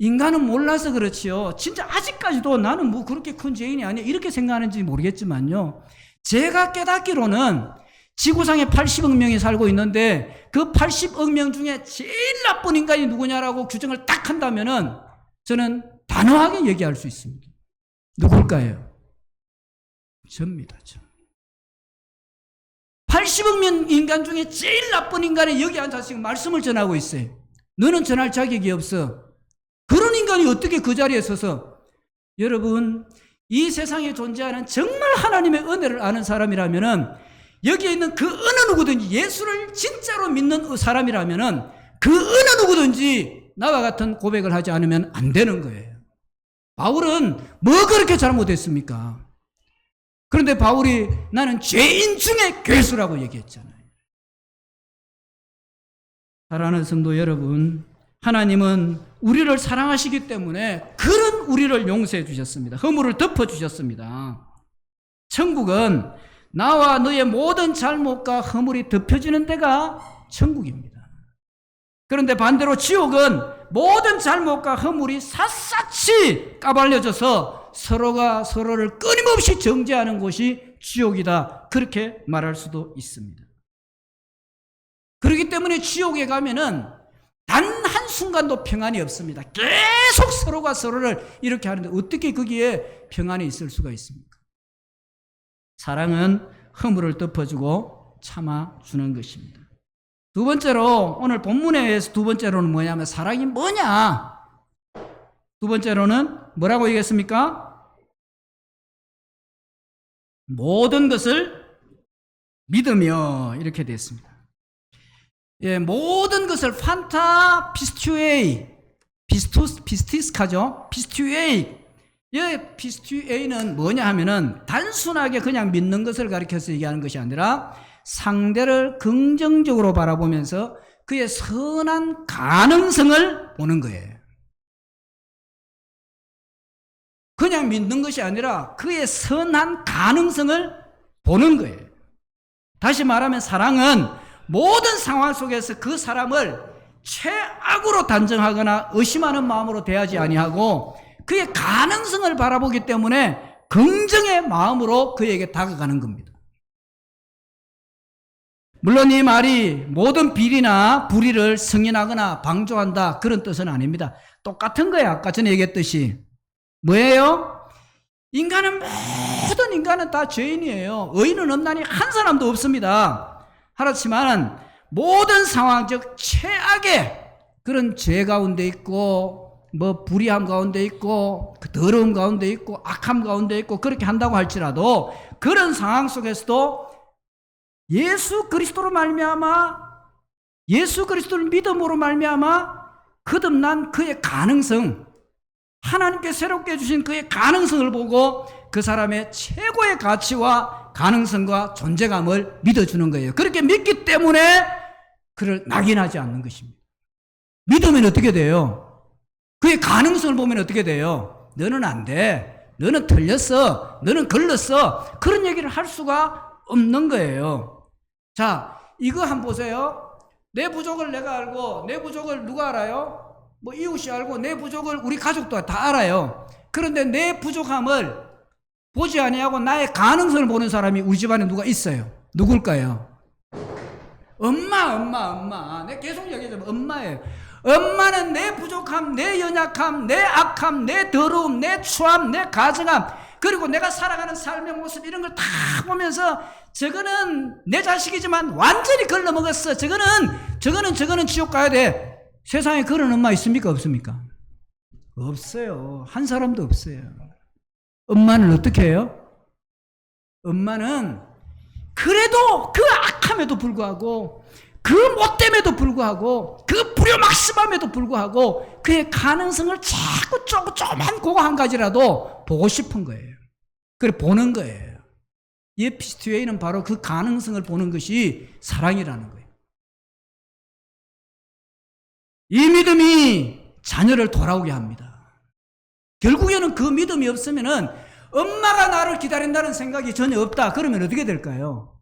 인간은 몰라서 그렇지요. 진짜 아직까지도 나는 뭐 그렇게 큰 죄인이 아니야 이렇게 생각하는지 모르겠지만요. 제가 깨닫기로는 지구상에 80억 명이 살고 있는데 그 80억 명 중에 제일 나쁜 인간이 누구냐라고 규정을 딱 한다면은 저는 단호하게 얘기할 수 있습니다. 누굴까요? 접니다. 저. 80억 명 인간 중에 제일 나쁜 인간이 여기 앉아서 지금 말씀을 전하고 있어요. 너는 전할 자격이 없어. 그런 인간이 어떻게 그 자리에 서서 여러분 이 세상에 존재하는 정말 하나님의 은혜를 아는 사람이라면은 여기에 있는 그 어느 누구든지 예수를 진짜로 믿는 사람이라면은 그 어느 누구든지 나와 같은 고백을 하지 않으면 안 되는 거예요. 바울은 뭐 그렇게 잘못했습니까? 그런데 바울이 나는 죄인 중에 괴수라고 얘기했잖아요. 사랑하는 성도 여러분, 하나님은 우리를 사랑하시기 때문에 그런 우리를 용서해 주셨습니다. 허물을 덮어 주셨습니다. 천국은 나와 너의 모든 잘못과 허물이 덮여지는 데가 천국입니다. 그런데 반대로 지옥은 모든 잘못과 허물이 샅샅이 까발려져서 서로가 서로를 끊임없이 정죄하는 곳이 지옥이다. 그렇게 말할 수도 있습니다. 그렇기 때문에 지옥에 가면은 단 한순간도 평안이 없습니다. 계속 서로가 서로를 이렇게 하는데 어떻게 거기에 평안이 있을 수가 있습니까? 사랑은 허물을 덮어주고 참아주는 것입니다. 두 번째로 오늘 본문에 의해서 두 번째로는 뭐냐면 사랑이 뭐냐? 두 번째로는 뭐라고 얘기했습니까? 모든 것을 믿으며 이렇게 됐습니다. 예, 모든 것을 판타 피스투에이 피스티스카죠. 피스투에이. 예, 피스투에이는 뭐냐 하면은 단순하게 그냥 믿는 것을 가리켜서 얘기하는 것이 아니라 상대를 긍정적으로 바라보면서 그의 선한 가능성을 보는 거예요. 그냥 믿는 것이 아니라 그의 선한 가능성을 보는 거예요. 다시 말하면 사랑은 모든 상황 속에서 그 사람을 최악으로 단정하거나 의심하는 마음으로 대하지 아니하고 그의 가능성을 바라보기 때문에 긍정의 마음으로 그에게 다가가는 겁니다. 물론 이 말이 모든 비리나 불의를 승인하거나 방조한다 그런 뜻은 아닙니다. 똑같은 거예요. 아까 전에 얘기했듯이. 뭐예요? 모든 인간은 다 죄인이에요. 의인은 없나니 한 사람도 없습니다. 하지만 모든 상황, 즉 최악의 그런 죄 가운데 있고 불의함 가운데 있고 더러움 가운데 있고 악함 가운데 있고 그렇게 한다고 할지라도 그런 상황 속에서도 예수 그리스도로 말미암아 예수 그리스도를 믿음으로 말미암아 거듭난 그의 가능성, 하나님께 새롭게 주신 그의 가능성을 보고 그 사람의 최고의 가치와 가능성과 존재감을 믿어주는 거예요. 그렇게 믿기 때문에 그를 낙인하지 않는 것입니다. 믿으면 어떻게 돼요? 그의 가능성을 보면 어떻게 돼요? 너는 안 돼. 너는 틀렸어. 너는 걸렸어. 그런 얘기를 할 수가 없는 거예요. 자, 이거 한번 보세요. 내 부족을 내가 알고 내 부족을 누가 알아요? 이웃이 알고 내 부족을 우리 가족도 다 알아요. 그런데 내 부족함을 보지 아니하고 나의 가능성을 보는 사람이 우리 집안에 누가 있어요? 누굴까요? 엄마. 내가 계속 얘기하자면 엄마예요. 엄마는 내 부족함, 내 연약함, 내 악함, 내 더러움, 내 추함, 내 가증함, 그리고 내가 살아가는 삶의 모습 이런 걸 다 보면서 저거는 내 자식이지만 완전히 걸러먹었어. 저거는 지옥 가야 돼. 세상에 그런 엄마 있습니까? 없습니까? 없어요. 한 사람도 없어요. 엄마는 어떻게 해요? 엄마는 그래도 그 악함에도 불구하고 그 못됨에도 불구하고 그 불효막심함에도 불구하고 그의 가능성을 자꾸 조그만 그거 한 가지라도 보고 싶은 거예요. 그래 보는 거예요. 이 피스투에이는 바로 그 가능성을 보는 것이 사랑이라는 거예요. 이 믿음이 자녀를 돌아오게 합니다. 결국에는 그 믿음이 없으면은 엄마가 나를 기다린다는 생각이 전혀 없다. 그러면 어떻게 될까요?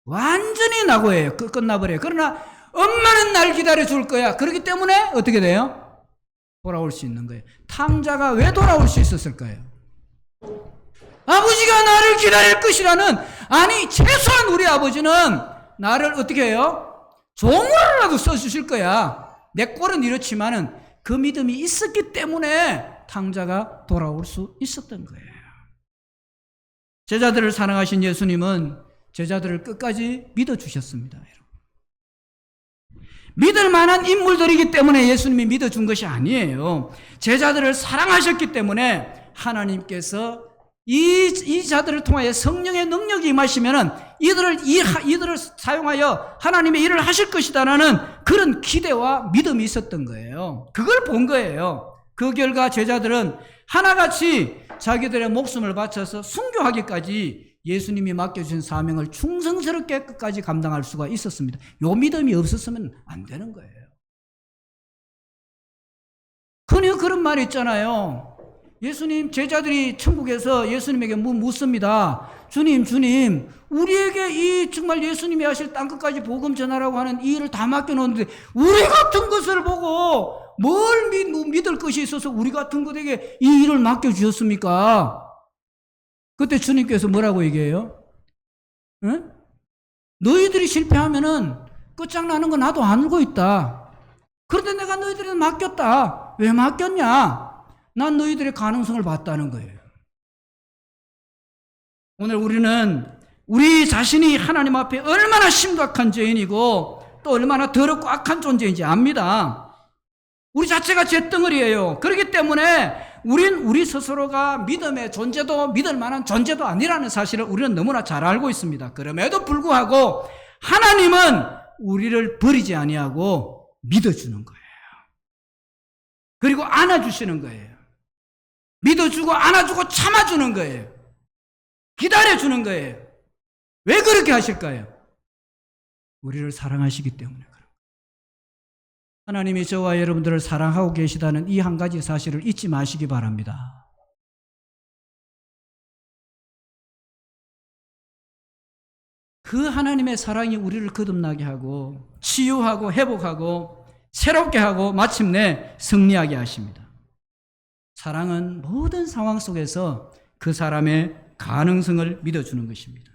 완전히 낙오해요. 끝나버려요. 그러나 엄마는 날 기다려줄 거야. 그렇기 때문에 어떻게 돼요? 돌아올 수 있는 거예요. 탕자가 왜 돌아올 수 있었을까요? 아버지가 나를 기다릴 것이라는, 아니 최소한 우리 아버지는 나를 어떻게 해요? 종으로라도 써주실 거야. 내 꼴은 이렇지만은 그 믿음이 있었기 때문에 탕자가 돌아올 수 있었던 거예요. 제자들을 사랑하신 예수님은 제자들을 끝까지 믿어주셨습니다. 믿을 만한 인물들이기 때문에 예수님이 믿어준 것이 아니에요. 제자들을 사랑하셨기 때문에 하나님께서 이 자들을 통하여 성령의 능력이 임하시면은 이들을 사용하여 하나님의 일을 하실 것이다라는 그런 기대와 믿음이 있었던 거예요. 그걸 본 거예요. 그 결과 제자들은 하나같이 자기들의 목숨을 바쳐서 순교하기까지 예수님이 맡겨주신 사명을 충성스럽게 끝까지 감당할 수가 있었습니다. 요 믿음이 없었으면 안 되는 거예요. 그러니까 그런 말이 있잖아요. 예수님 제자들이 천국에서 예수님에게 묻습니다. 주님, 우리에게 이 정말 예수님이 하실 땅끝까지 복음 전하라고 하는 이 일을 다 맡겨놓는데 우리 같은 것을 보고 뭘 믿을 것이 있어서 우리 같은 것에게 이 일을 맡겨주셨습니까? 그때 주님께서 뭐라고 얘기해요? 응? 너희들이 실패하면은 끝장나는 거 나도 알고 있다. 그런데 내가 너희들한테 맡겼다. 왜 맡겼냐? 난 너희들의 가능성을 봤다는 거예요. 오늘 우리는 우리 자신이 하나님 앞에 얼마나 심각한 죄인이고 또 얼마나 더럽고 악한 존재인지 압니다. 우리 자체가 죄덩어리예요. 그렇기 때문에 우리 스스로가 믿음의 존재도 믿을 만한 존재도 아니라는 사실을 우리는 너무나 잘 알고 있습니다. 그럼에도 불구하고 하나님은 우리를 버리지 아니하고 믿어주는 거예요. 그리고 안아주시는 거예요. 믿어주고 안아주고 참아주는 거예요. 기다려주는 거예요. 왜 그렇게 하실까요? 우리를 사랑하시기 때문에 그런 거예요. 하나님이 저와 여러분들을 사랑하고 계시다는 이 한 가지 사실을 잊지 마시기 바랍니다. 그 하나님의 사랑이 우리를 거듭나게 하고 치유하고 회복하고 새롭게 하고 마침내 승리하게 하십니다. 사랑은 모든 상황 속에서 그 사람의 가능성을 믿어주는 것입니다.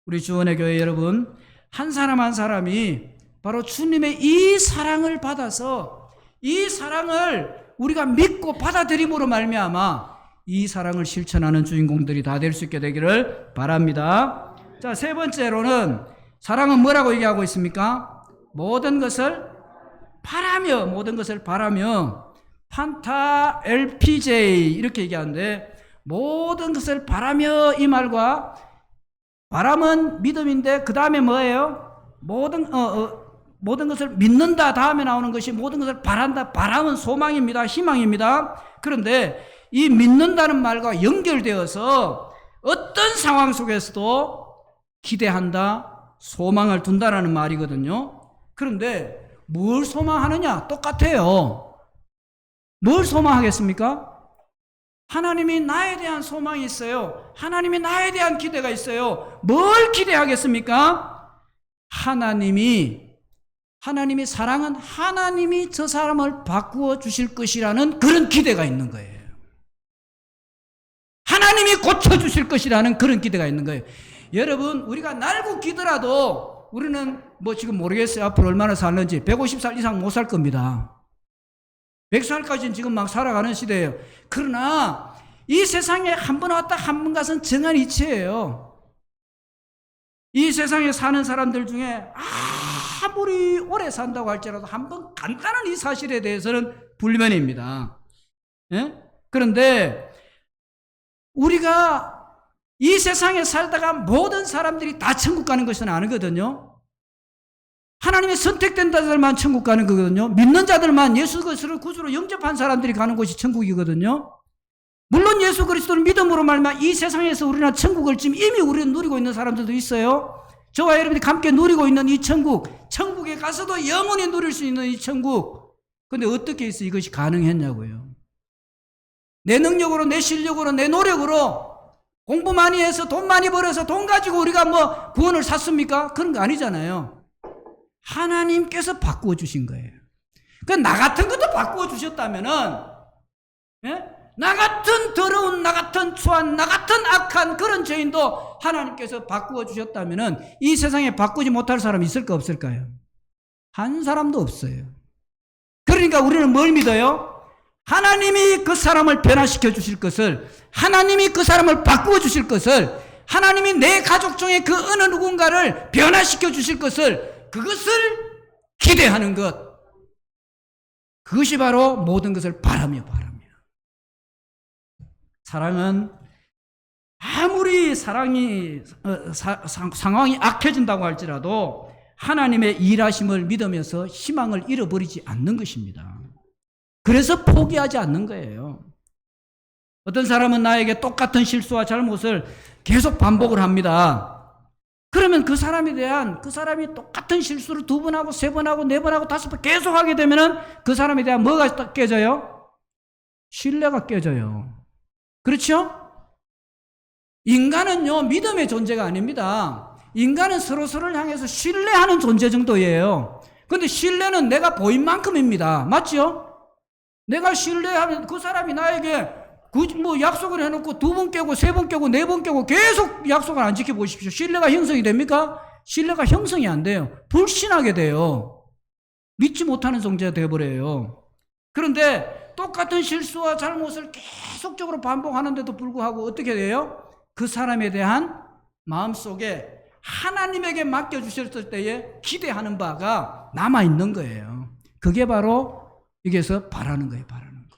우리 주원의 교회 여러분, 한 사람 한 사람이 바로 주님의 이 사랑을 받아서 이 사랑을 우리가 믿고 받아들임으로 말미암아 이 사랑을 실천하는 주인공들이 다 될 수 있게 되기를 바랍니다. 자, 세 번째로는 사랑은 뭐라고 얘기하고 있습니까? 모든 것을 바라며 판타 LPJ 이렇게 얘기하는데 모든 것을 바라며 이 말과 바람은 믿음인데 그 다음에 뭐예요? 모든 것을 믿는다 다음에 나오는 것이 모든 것을 바란다. 바람은 소망입니다. 희망입니다. 그런데 이 믿는다는 말과 연결되어서 어떤 상황 속에서도 기대한다, 소망을 둔다라는 말이거든요. 그런데 뭘 소망하느냐? 똑같아요. 뭘 소망하겠습니까? 하나님이 나에 대한 소망이 있어요. 하나님이 나에 대한 기대가 있어요. 뭘 기대하겠습니까? 하나님이 사랑은 하나님이 저 사람을 바꾸어 주실 것이라는 그런 기대가 있는 거예요. 하나님이 고쳐주실 것이라는 그런 기대가 있는 거예요. 여러분, 우리가 날고 기더라도 우리는 지금 모르겠어요. 앞으로 얼마나 살는지. 150살 이상 못 살 겁니다. 100살까지는 지금 막 살아가는 시대예요. 그러나 이 세상에 한 번 왔다 한 번 가서는 정한 이치예요. 이 세상에 사는 사람들 중에 아무리 오래 산다고 할지라도 한 번 간단한 이 사실에 대해서는 불면입니다. 예? 그런데 우리가 이 세상에 살다가 모든 사람들이 다 천국 가는 것은 아니거든요. 하나님의 선택된 자들만 천국 가는 거거든요. 믿는 자들만 예수 그리스도를 구주로 영접한 사람들이 가는 곳이 천국이거든요. 물론 예수 그리스도를 믿음으로 말미암아 이 세상에서 우리나 천국을 지금 이미 우리는 누리고 있는 사람들도 있어요. 저와 여러분이 함께 누리고 있는 이 천국에 가서도 영원히 누릴 수 있는 이 천국. 근데 어떻게 해서 이것이 가능했냐고요. 내 능력으로, 내 실력으로, 내 노력으로 공부 많이 해서 돈 많이 벌어서 돈 가지고 우리가 구원을 샀습니까? 그런 거 아니잖아요. 하나님께서 바꾸어 주신 거예요. 나 같은 것도 바꾸어 주셨다면은, 예? 나 같은 더러운, 나 같은 추한, 나 같은 악한 그런 죄인도 하나님께서 바꾸어 주셨다면은 이 세상에 바꾸지 못할 사람이 있을까 없을까요? 한 사람도 없어요. 그러니까 우리는 뭘 믿어요? 하나님이 그 사람을 변화시켜 주실 것을, 하나님이 그 사람을 바꾸어 주실 것을, 하나님이 내 가족 중에 그 어느 누군가를 변화시켜 주실 것을, 그것을 기대하는 것. 그것이 바로 모든 것을 바라며. 사랑은 아무리 상황이 악해진다고 할지라도 하나님의 일하심을 믿으면서 희망을 잃어버리지 않는 것입니다. 그래서 포기하지 않는 거예요. 어떤 사람은 나에게 똑같은 실수와 잘못을 계속 반복을 합니다. 그러면 그 사람이 똑같은 실수를 2번 하고 3번 하고 4번 하고 5번 계속 하게 되면은 그 사람에 대한 뭐가 깨져요? 신뢰가 깨져요. 그렇죠? 인간은요, 믿음의 존재가 아닙니다. 인간은 서로서로를 향해서 신뢰하는 존재 정도예요. 근데 신뢰는 내가 보인 만큼입니다. 맞죠? 내가 신뢰하면 그 사람이 나에게 뭐 약속을 해놓고 2번 깨고 3번 깨고 4번 깨고 계속 약속을 안 지켜보십시오. 신뢰가 형성이 됩니까? 신뢰가 형성이 안 돼요. 불신하게 돼요. 믿지 못하는 존재가 되어버려요. 그런데 똑같은 실수와 잘못을 계속적으로 반복하는데도 불구하고 어떻게 돼요? 그 사람에 대한 마음속에 하나님에게 맡겨주셨을 때에 기대하는 바가 남아있는 거예요. 그게 바로 여기서 바라는 거예요. 바라는 거.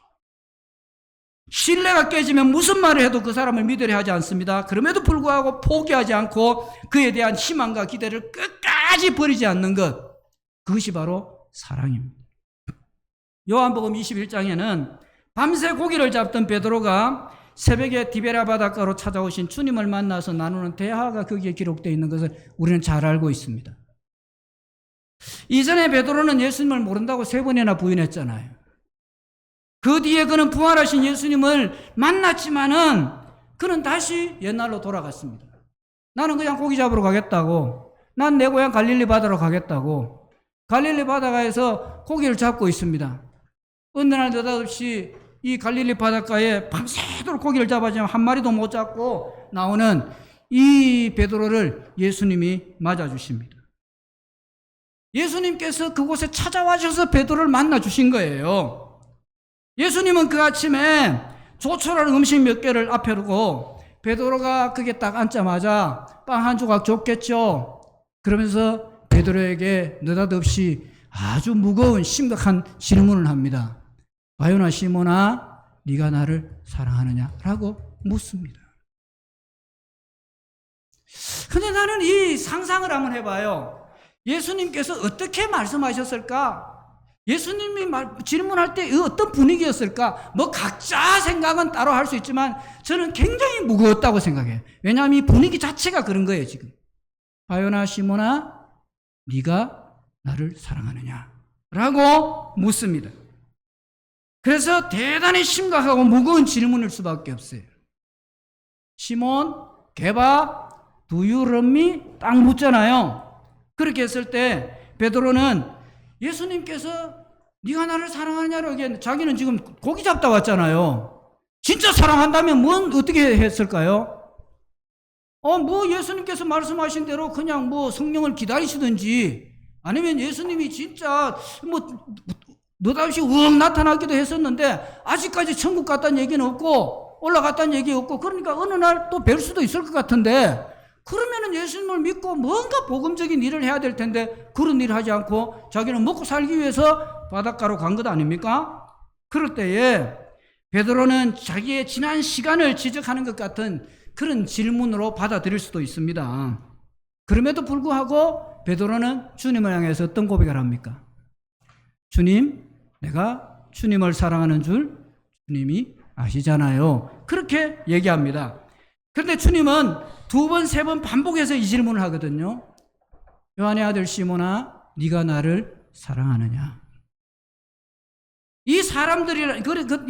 신뢰가 깨지면 무슨 말을 해도 그 사람을 믿으려 하지 않습니다. 그럼에도 불구하고 포기하지 않고 그에 대한 희망과 기대를 끝까지 버리지 않는 것. 그것이 바로 사랑입니다. 요한복음 21장에는 밤새 고기를 잡던 베드로가 새벽에 디베라 바닷가로 찾아오신 주님을 만나서 나누는 대화가 거기에 기록되어 있는 것을 우리는 잘 알고 있습니다. 이전에 베드로는 예수님을 모른다고 3번이나 부인했잖아요. 그 뒤에 그는 부활하신 예수님을 만났지만은 그는 다시 옛날로 돌아갔습니다. 나는 그냥 고기 잡으러 가겠다고, 난 내 고향 갈릴리 바다로 가겠다고, 갈릴리 바다가에서 고기를 잡고 있습니다. 어느 날 느닷없이 이 갈릴리 바닷가에 밤새도록 고기를 잡아지만 한 마리도 못 잡고 나오는 이 베드로를 예수님이 맞아주십니다. 예수님께서 그곳에 찾아와셔서 베드로를 만나주신 거예요. 예수님은 그 아침에 조촐한 음식 몇 개를 앞에 두고 베드로가 그게 딱 앉자마자 빵 한 조각 줬겠죠. 그러면서 베드로에게 느닷없이 아주 무거운 심각한 질문을 합니다. 바요나 시몬아, 네가 나를 사랑하느냐? 라고 묻습니다. 근데 나는 이 상상을 한번 해봐요. 예수님께서 어떻게 말씀하셨을까? 예수님이 질문할 때 어떤 분위기였을까? 뭐 각자 생각은 따로 할 수 있지만 저는 굉장히 무거웠다고 생각해요. 왜냐하면 이 분위기 자체가 그런 거예요, 지금. 바요나 시몬아, 네가 나를 사랑하느냐? 라고 묻습니다. 그래서 대단히 심각하고 무거운 질문일 수밖에 없어요. 시몬, 게바, do you love me? 딱 묻잖아요. 그렇게 했을 때 베드로는 예수님께서 네가 나를 사랑하느냐고 얘기했는데 자기는 지금 고기 잡다 왔잖아요. 진짜 사랑한다면 어떻게 했을까요? 뭐 예수님께서 말씀하신 대로 그냥 뭐 성령을 기다리시든지 아니면 예수님이 진짜 뭐 느닷없이 우엉 나타나기도 했었는데 아직까지 천국 갔다는 얘기는 없고 올라갔다는 얘기 없고 그러니까 어느 날 또 뵐 수도 있을 것 같은데 그러면은 예수님을 믿고 뭔가 복음적인 일을 해야 될 텐데 그런 일을 하지 않고 자기는 먹고 살기 위해서 바닷가로 간 것 아닙니까? 그럴 때에 베드로는 자기의 지난 시간을 지적하는 것 같은 그런 질문으로 받아들일 수도 있습니다. 그럼에도 불구하고 베드로는 주님을 향해서 어떤 고백을 합니까? 주님, 내가 주님을 사랑하는 줄 주님이 아시잖아요. 그렇게 얘기합니다. 그런데 주님은 2번, 3번 반복해서 이 질문을 하거든요. 요한의 아들 시몬아, 네가 나를 사랑하느냐? 이 사람들이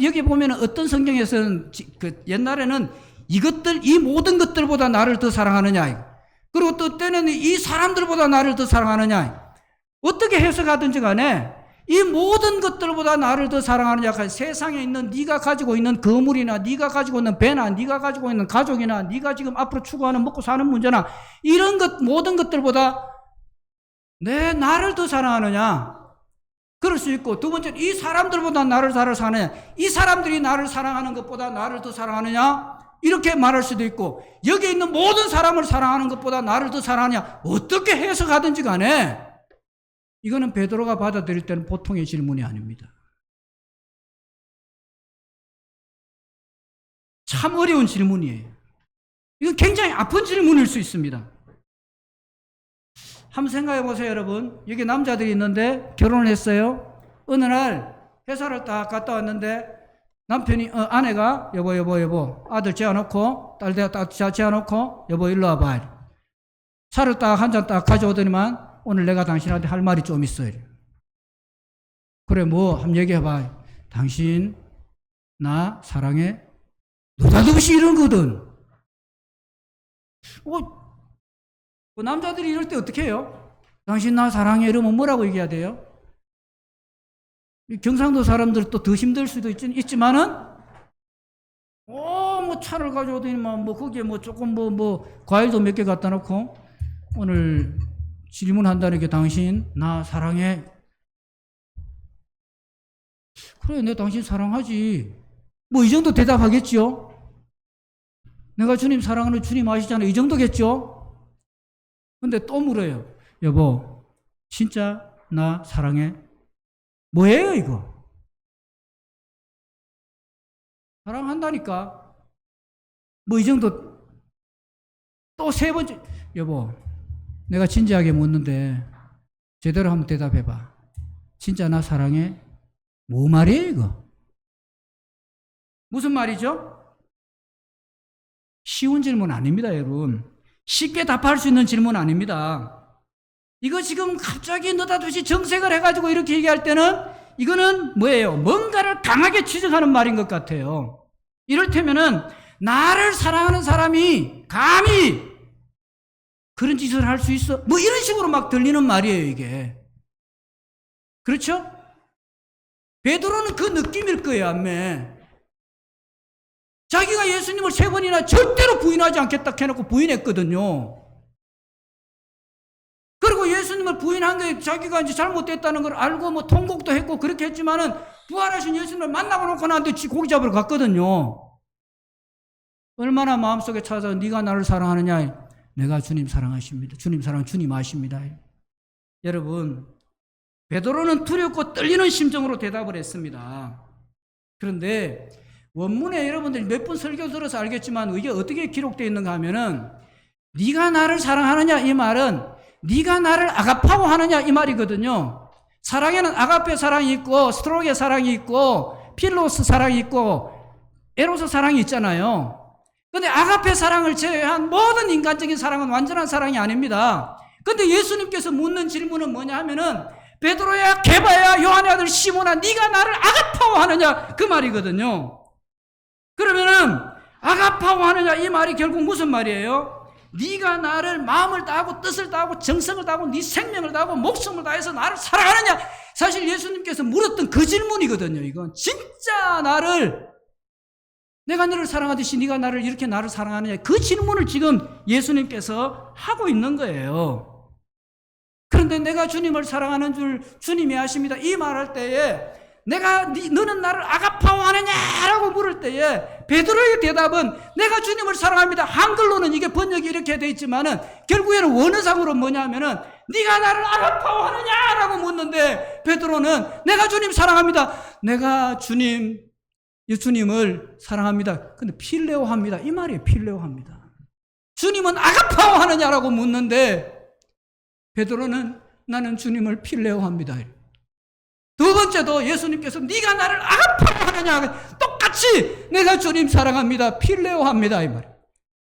여기 보면 어떤 성경에서는 옛날에는 이 모든 것들보다 나를 더 사랑하느냐? 그리고 또 때는 이 사람들보다 나를 더 사랑하느냐? 어떻게 해석하든지 간에 이 모든 것들보다 나를 더 사랑하느냐? 세상에 있는 네가 가지고 있는 거물이나 네가 가지고 있는 배나 네가 가지고 있는 가족이나 네가 지금 앞으로 추구하는 먹고 사는 문제나 이런 모든 것들보다 나를 더 사랑하느냐? 그럴 수 있고 두 번째는 이 사람들보다 나를 사랑하느냐? 이 사람들이 나를 사랑하는 것보다 나를 더 사랑하느냐? 이렇게 말할 수도 있고 여기 있는 모든 사람을 사랑하는 것보다 나를 더 사랑하느냐? 어떻게 해석하든지 간에 이거는 베드로가 받아들일 때는 보통의 질문이 아닙니다. 참 어려운 질문이에요. 이건 굉장히 아픈 질문일 수 있습니다. 한번 생각해 보세요, 여러분. 여기 남자들이 있는데 결혼을 했어요. 어느 날 회사를 딱 갔다 왔는데 남편이 아내가 여보 아들 재워놓고 딸 딱 재워놓고 여보 일로 와봐. 차를 딱 한 잔 딱 가져오더니만 오늘 내가 당신한테 할 말이 좀 있어요. 그래 뭐 한번 얘기해봐. 당신 나 사랑해? 느닷없이 이러거든. 남자들이 이럴 때 어떻게 해요? 당신 나 사랑해 이러면 뭐라고 얘기해야 돼요? 경상도 사람들 또 더 힘들 수도 있지만은 뭐 차를 가져오더니만 뭐 거기에 뭐 조금 과일도 몇 개 갖다 놓고 오늘 질문한다는 게 당신 나 사랑해? 그래, 내가 당신 사랑하지. 뭐 이 정도 대답하겠죠? 내가 주님 사랑하는 주님 아시잖아요. 이 정도겠죠? 근데 또 물어요. 여보, 진짜 나 사랑해? 뭐예요, 이거? 사랑한다니까. 뭐 이 정도. 또 세 번째. 여보, 내가 진지하게 묻는데 제대로 한번 대답해봐. 진짜 나 사랑해? 뭐 말이에요, 이거? 무슨 말이죠? 쉬운 질문 아닙니다, 여러분. 쉽게 답할 수 있는 질문 아닙니다. 이거 지금 갑자기 느닷없이 정색을 해가지고 이렇게 얘기할 때는 이거는 뭐예요? 뭔가를 강하게 추정하는 말인 것 같아요. 이를테면은 나를 사랑하는 사람이 감히 그런 짓을 할 수 있어? 뭐 이런 식으로 막 들리는 말이에요, 이게. 그렇죠? 베드로는 그 느낌일 거예요, 아멘. 자기가 예수님을 3번이나 절대로 부인하지 않겠다 해놓고 부인했거든요. 그리고 예수님을 부인한 게 자기가 이제 잘못됐다는 걸 알고 뭐 통곡도 했고 그렇게 했지만은 부활하신 예수님을 만나고 놓고 나한테 고기 잡으러 갔거든요. 얼마나 마음속에 찾아서 네가 나를 사랑하느냐? 내가 주님 사랑하십니다. 주님 사랑 주님 아십니다. 여러분, 베드로는 두렵고 떨리는 심정으로 대답을 했습니다. 그런데 원문에 여러분들이 몇 번 설교 들어서 알겠지만 이게 어떻게 기록되어 있는가 하면은 네가 나를 사랑하느냐 이 말은 네가 나를 아가파고 하느냐 이 말이거든요. 사랑에는 아가페 사랑이 있고 스트로게 사랑이 있고 필로스 사랑이 있고 에로스 사랑이 있잖아요. 그런데 아가페 사랑을 제외한 모든 인간적인 사랑은 완전한 사랑이 아닙니다. 그런데 예수님께서 묻는 질문은 뭐냐 하면은 베드로야 게바야 요한의 아들 시몬아 네가 나를 아가파고 하느냐 그 말이거든요. 그러면은 아가파고 하느냐 이 말이 결국 무슨 말이에요? 네가 나를 마음을 다하고 뜻을 다하고 정성을 다하고 네 생명을 다하고 목숨을 다해서 나를 사랑하느냐? 사실 예수님께서 물었던 그 질문이거든요. 이건 진짜 내가 너를 사랑하듯이 네가 나를 이렇게 나를 사랑하느냐? 그 질문을 지금 예수님께서 하고 있는 거예요. 그런데 내가 주님을 사랑하는 줄 주님이 아십니다. 이 말할 때에 너는 나를 아가파오 하느냐라고 물을 때에 베드로의 대답은 내가 주님을 사랑합니다. 한글로는 이게 번역이 이렇게 돼 있지만은 결국에는 원어상으로 뭐냐면은 네가 나를 아가파오 하느냐라고 묻는데 베드로는 내가 주님 사랑합니다. 내가 주님을 사랑합니다. 근데 필레오합니다. 이 말이에요. 필레오합니다. 주님은 아가파오 하느냐라고 묻는데 베드로는 나는 주님을 필레오합니다. 두 번째도 예수님께서 네가 나를 아가파오 하느냐 똑같이 내가 주님 사랑합니다. 필레오합니다. 이 말이에요.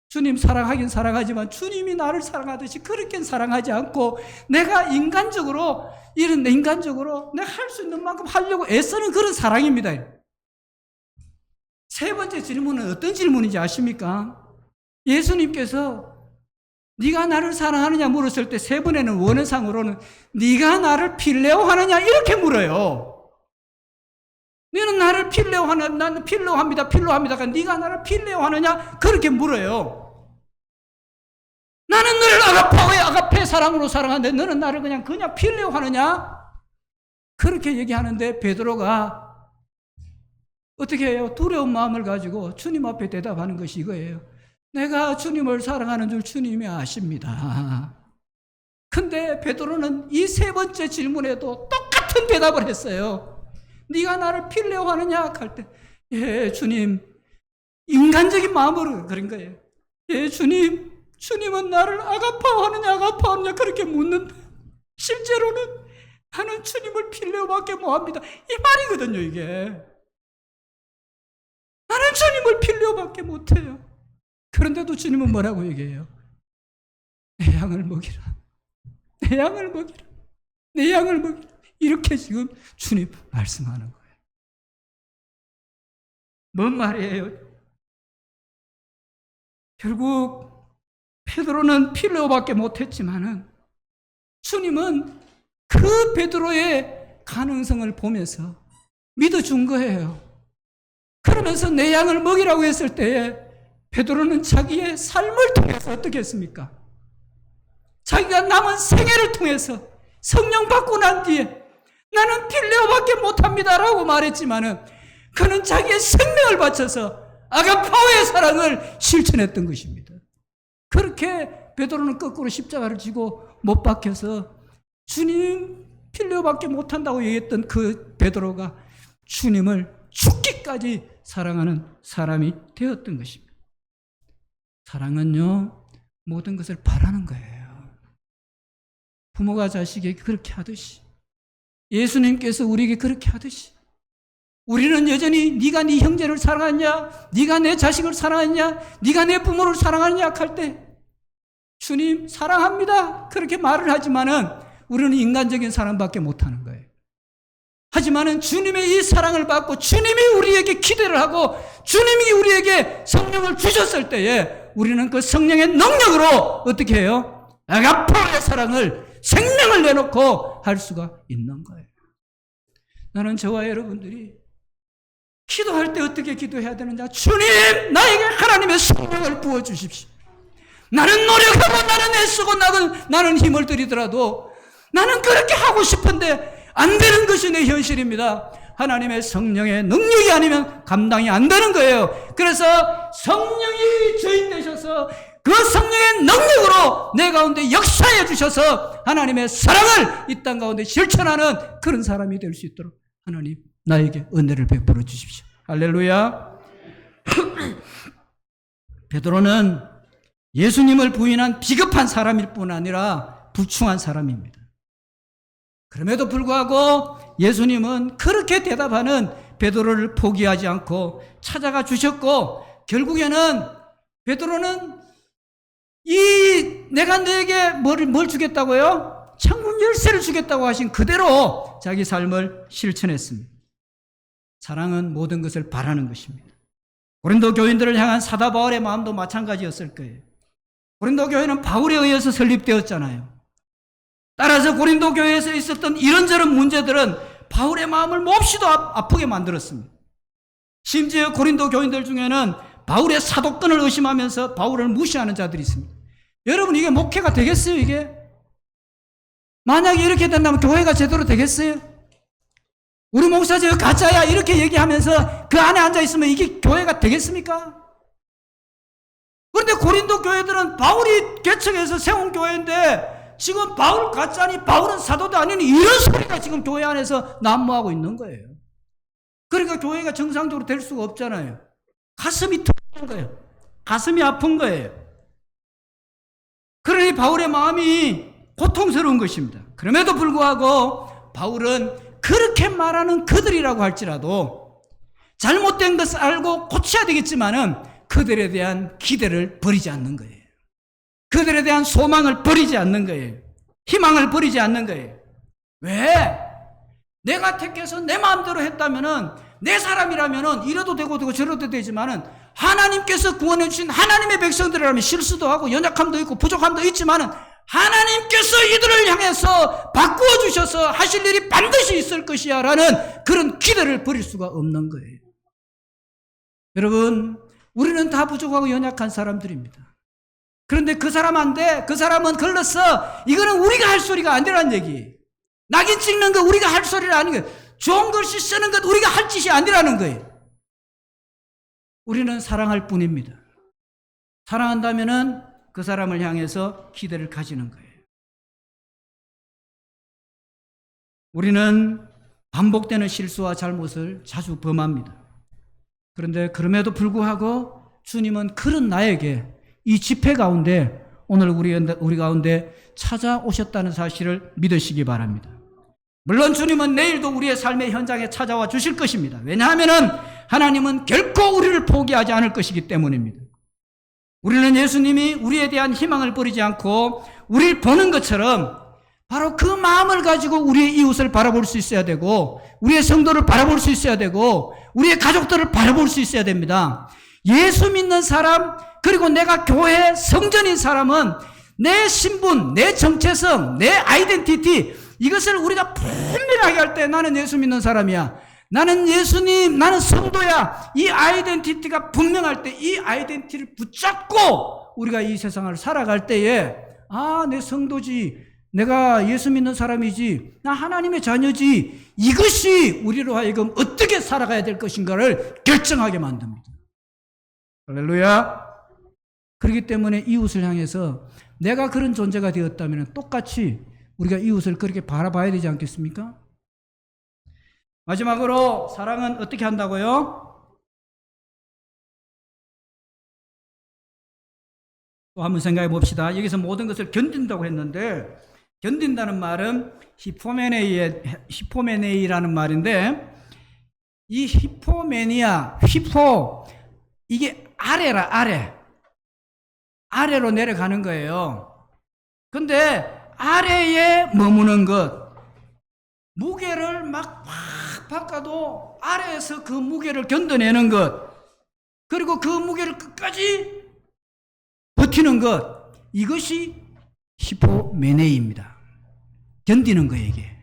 주님 사랑하긴 사랑하지만 주님이 나를 사랑하듯이 그렇게 사랑하지 않고 내가 인간적으로 내가 할 수 있는 만큼 하려고 애쓰는 그런 사랑입니다. 세 번째 질문은 어떤 질문인지 아십니까? 예수님께서 네가 나를 사랑하느냐 물었을 때 세 번에는 원어상으로는 네가 나를 필레오하느냐 이렇게 물어요. 너는 나를 필레오하느냐? 나는 필레오합니다. 네가 나를 필레오하느냐? 그렇게 물어요. 나는 너를 아가페 사랑으로 사랑하는데 너는 나를 그냥 필레오하느냐? 그렇게 얘기하는데 베드로가 어떻게 해요? 두려운 마음을 가지고 주님 앞에 대답하는 것이 이거예요. 내가 주님을 사랑하는 줄 주님이 아십니다. 근데 베드로는 이 세 번째 질문에도 똑같은 대답을 했어요. 네가 나를 필레오하느냐? 할 때 예 주님, 인간적인 마음으로 그런 거예요. 예 주님은 나를 아가파오하느냐 그렇게 묻는데 실제로는 나는 주님을 필레오밖에 못합니다. 이 말이거든요. 이게 나는 주님을 필레오밖에 못해요. 그런데도 주님은 뭐라고 얘기해요? 내 양을 먹이라. 내 양을 먹이라. 내 양을 먹이라. 이렇게 지금 주님 말씀하는 거예요. 뭔 말이에요? 결국 베드로는 필요밖에 못했지만은 주님은 그 베드로의 가능성을 보면서 믿어준 거예요. 그러면서 내 양을 먹이라고 했을 때에 베드로는 자기의 삶을 통해서 어떻게 했습니까? 자기가 남은 생애를 통해서 성령 받고 난 뒤에 나는 필레오밖에 못합니다라고 말했지만은 그는 자기의 생명을 바쳐서 아가파오의 사랑을 실천했던 것입니다. 그렇게 베드로는 거꾸로 십자가를 지고 못 박혀서 주님 필레오밖에 못한다고 얘기했던 그 베드로가 주님을 죽기까지 사랑하는 사람이 되었던 것입니다. 사랑은요, 모든 것을 바라는 거예요. 부모가 자식에게 그렇게 하듯이, 예수님께서 우리에게 그렇게 하듯이, 우리는 여전히 네가 네 형제를 사랑하냐, 네가 내 자식을 사랑하냐, 네가 내 부모를 사랑하냐 할 때 주님 사랑합니다 그렇게 말을 하지만은 우리는 인간적인 사랑밖에 못하는 거예요. 하지만은 주님의 이 사랑을 받고 주님이 우리에게 기대를 하고 주님이 우리에게 성령을 주셨을 때에 우리는 그 성령의 능력으로 어떻게 해요? 아가파오의 사랑을, 생명을 내놓고 할 수가 있는 거예요. 나는 저와 여러분들이 기도할 때 어떻게 기도해야 되느냐? 주님, 나에게 하나님의 성령을 부어주십시오. 나는 노력하고 나는 애쓰고 나는 힘을 들이더라도 나는 그렇게 하고 싶은데 안 되는 것이 내 현실입니다. 하나님의 성령의 능력이 아니면 감당이 안 되는 거예요. 그래서 성령이 주인 되셔서 그 성령의 능력으로 내 가운데 역사해 주셔서 하나님의 사랑을 이 땅 가운데 실천하는 그런 사람이 될 수 있도록 하나님 나에게 은혜를 베풀어 주십시오. 할렐루야. 베드로는 예수님을 부인한 비겁한 사람일 뿐 아니라 부충한 사람입니다. 그럼에도 불구하고 예수님은 그렇게 대답하는 베드로를 포기하지 않고 찾아가 주셨고, 결국에는 베드로는 내가 너에게 뭘 주겠다고요? 천국 열쇠를 주겠다고 하신 그대로 자기 삶을 실천했습니다. 사랑은 모든 것을 바라는 것입니다. 고린도 교인들을 향한 사도 바울의 마음도 마찬가지였을 거예요. 고린도 교회는 바울에 의해서 설립되었잖아요. 따라서 고린도 교회에서 있었던 이런저런 문제들은 바울의 마음을 몹시도 아프게 만들었습니다. 심지어 고린도 교인들 중에는 바울의 사도권을 의심하면서 바울을 무시하는 자들이 있습니다. 여러분, 이게 목회가 되겠어요? 이게? 만약에 이렇게 된다면 교회가 제대로 되겠어요? 우리 목사 저 가짜야 이렇게 얘기하면서 그 안에 앉아있으면 이게 교회가 되겠습니까? 그런데 고린도 교회들은 바울이 개척해서 세운 교회인데 지금 바울 가짜니 바울은 사도도 아니니 이런 소리가 지금 교회 안에서 난무하고 있는 거예요. 그러니까 교회가 정상적으로 될 수가 없잖아요. 가슴이 터진 거예요. 가슴이 아픈 거예요. 그러니 바울의 마음이 고통스러운 것입니다. 그럼에도 불구하고 바울은 그렇게 말하는 그들이라고 할지라도 잘못된 것을 알고 고쳐야 되겠지만은 그들에 대한 기대를 버리지 않는 거예요. 그들에 대한 소망을 버리지 않는 거예요. 희망을 버리지 않는 거예요. 왜? 내가 택해서 내 마음대로 했다면은, 내 사람이라면은 이래도 되고 저래도 되지만은 하나님께서 구원해 주신 하나님의 백성들이라면 실수도 하고 연약함도 있고 부족함도 있지만은 하나님께서 이들을 향해서 바꾸어 주셔서 하실 일이 반드시 있을 것이야 라는 그런 기대를 버릴 수가 없는 거예요. 여러분, 우리는 다 부족하고 연약한 사람들입니다. 그런데 그 사람 안 돼. 그 사람은 걸렸어. 이거는 우리가 할 소리가 아니라는 얘기. 낙인 찍는 거 우리가 할 소리가 아닌 거예요. 좋은 글씨 쓰는 것 우리가 할 짓이 아니라는 거예요. 우리는 사랑할 뿐입니다. 사랑한다면은 그 사람을 향해서 기대를 가지는 거예요. 우리는 반복되는 실수와 잘못을 자주 범합니다. 그런데 그럼에도 불구하고 주님은 그런 나에게 이 집회 가운데 오늘 우리 가운데 찾아오셨다는 사실을 믿으시기 바랍니다. 물론 주님은 내일도 우리의 삶의 현장에 찾아와 주실 것입니다. 왜냐하면 하나님은 결코 우리를 포기하지 않을 것이기 때문입니다. 우리는 예수님이 우리에 대한 희망을 버리지 않고 우리를 보는 것처럼 바로 그 마음을 가지고 우리의 이웃을 바라볼 수 있어야 되고, 우리의 성도를 바라볼 수 있어야 되고, 우리의 가족들을 바라볼 수 있어야 됩니다. 예수 믿는 사람, 그리고 내가 교회 성전인 사람은 내 신분, 내 정체성, 내 아이덴티티, 이것을 우리가 분명하게 할 때 나는 예수 믿는 사람이야, 나는 예수님, 나는 성도야, 이 아이덴티티가 분명할 때 이 아이덴티티를 붙잡고 우리가 이 세상을 살아갈 때에 내 성도지, 내가 예수 믿는 사람이지, 나 하나님의 자녀지, 이것이 우리로 하여금 어떻게 살아가야 될 것인가를 결정하게 만듭니다. 할렐루야. 그렇기 때문에 이웃을 향해서 내가 그런 존재가 되었다면 똑같이 우리가 이웃을 그렇게 바라봐야 되지 않겠습니까? 마지막으로 사랑은 어떻게 한다고요? 또 한번 생각해 봅시다. 여기서 모든 것을 견딘다고 했는데, 견딘다는 말은 히포메네이라는 말인데, 이 히포메니아, 이게 아래라, 아래로 내려가는 거예요. 근데 아래에 머무는 것, 무게를 막 바꿔도 아래에서 그 무게를 견뎌내는 것, 그리고 그 무게를 끝까지 버티는 것, 이것이 히포메네이입니다. 견디는 거예요, 이게.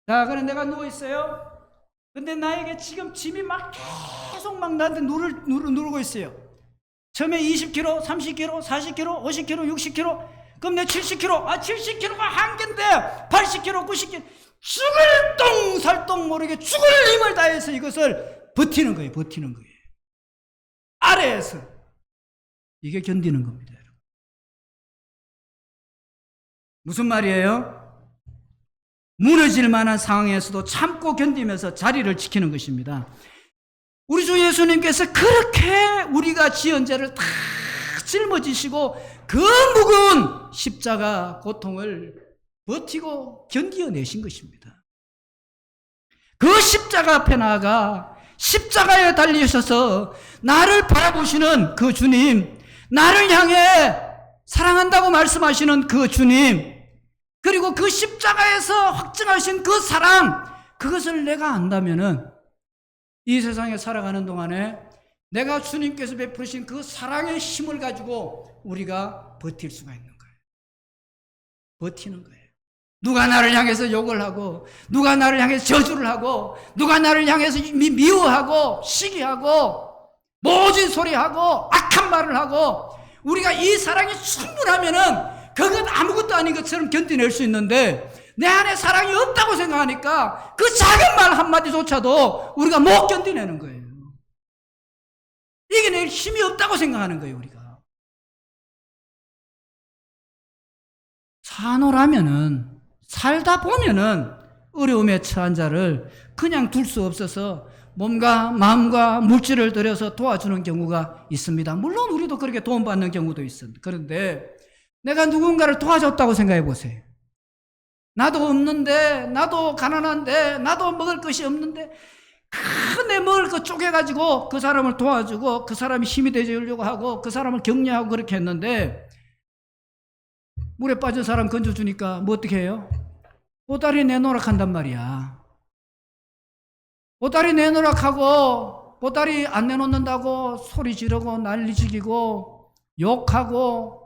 자, 그럼 내가 누워있어요. 근데 나에게 지금 짐이 막 계속 막 나한테 누르고 있어요. 처음에 20kg, 30kg, 40kg, 50kg, 60kg, 그럼 내 70kg, 70kg가 한계인데 80kg, 90kg, 죽을 똥살똥 모르게 죽을 힘을 다해서 이것을 버티는 거예요. 아래에서. 이게 견디는 겁니다. 무슨 말이에요? 무너질 만한 상황에서도 참고 견디면서 자리를 지키는 것입니다. 우리 주 예수님께서 그렇게 우리가 지은 죄를 다 짊어지시고 그 무거운 십자가 고통을 버티고 견디어내신 것입니다. 그 십자가 앞에 나아가 십자가에 달리셔서 나를 바라보시는 그 주님, 나를 향해 사랑한다고 말씀하시는 그 주님, 그리고 그 십자가에서 확증하신 그 사랑, 그것을 내가 안다면은 이 세상에 살아가는 동안에 내가 주님께서 베푸신 그 사랑의 힘을 가지고 우리가 버틸 수가 있는 거예요. 버티는 거예요. 누가 나를 향해서 욕을 하고, 누가 나를 향해서 저주를 하고, 누가 나를 향해서 미워하고 시기하고 모진 소리하고 악한 말을 하고, 우리가 이 사랑이 충분하면은 그것 아무것도 아닌 것처럼 견뎌낼 수 있는데, 내 안에 사랑이 없다고 생각하니까 그 작은 말 한마디조차도 우리가 못 견뎌내는 거예요. 이게 내 힘이 없다고 생각하는 거예요, 우리가. 사노라면은, 살다 보면은 어려움에 처한 자를 그냥 둘 수 없어서 몸과 마음과 물질을 들여서 도와주는 경우가 있습니다. 물론 우리도 그렇게 도움받는 경우도 있습니다. 그런데 내가 누군가를 도와줬다고 생각해 보세요. 나도 없는데, 나도 가난한데, 나도 먹을 것이 없는데, 내 먹을 것 쪼개가지고 그 사람을 도와주고 그 사람이 힘이 되주려고 하고 그 사람을 격려하고 그렇게 했는데, 물에 빠진 사람 건져주니까 뭐 어떻게 해요? 보따리 내놓으라 한단 말이야. 보따리 내놓으라 하고 보따리 안 내놓는다고 소리 지르고 난리 지기고 욕하고,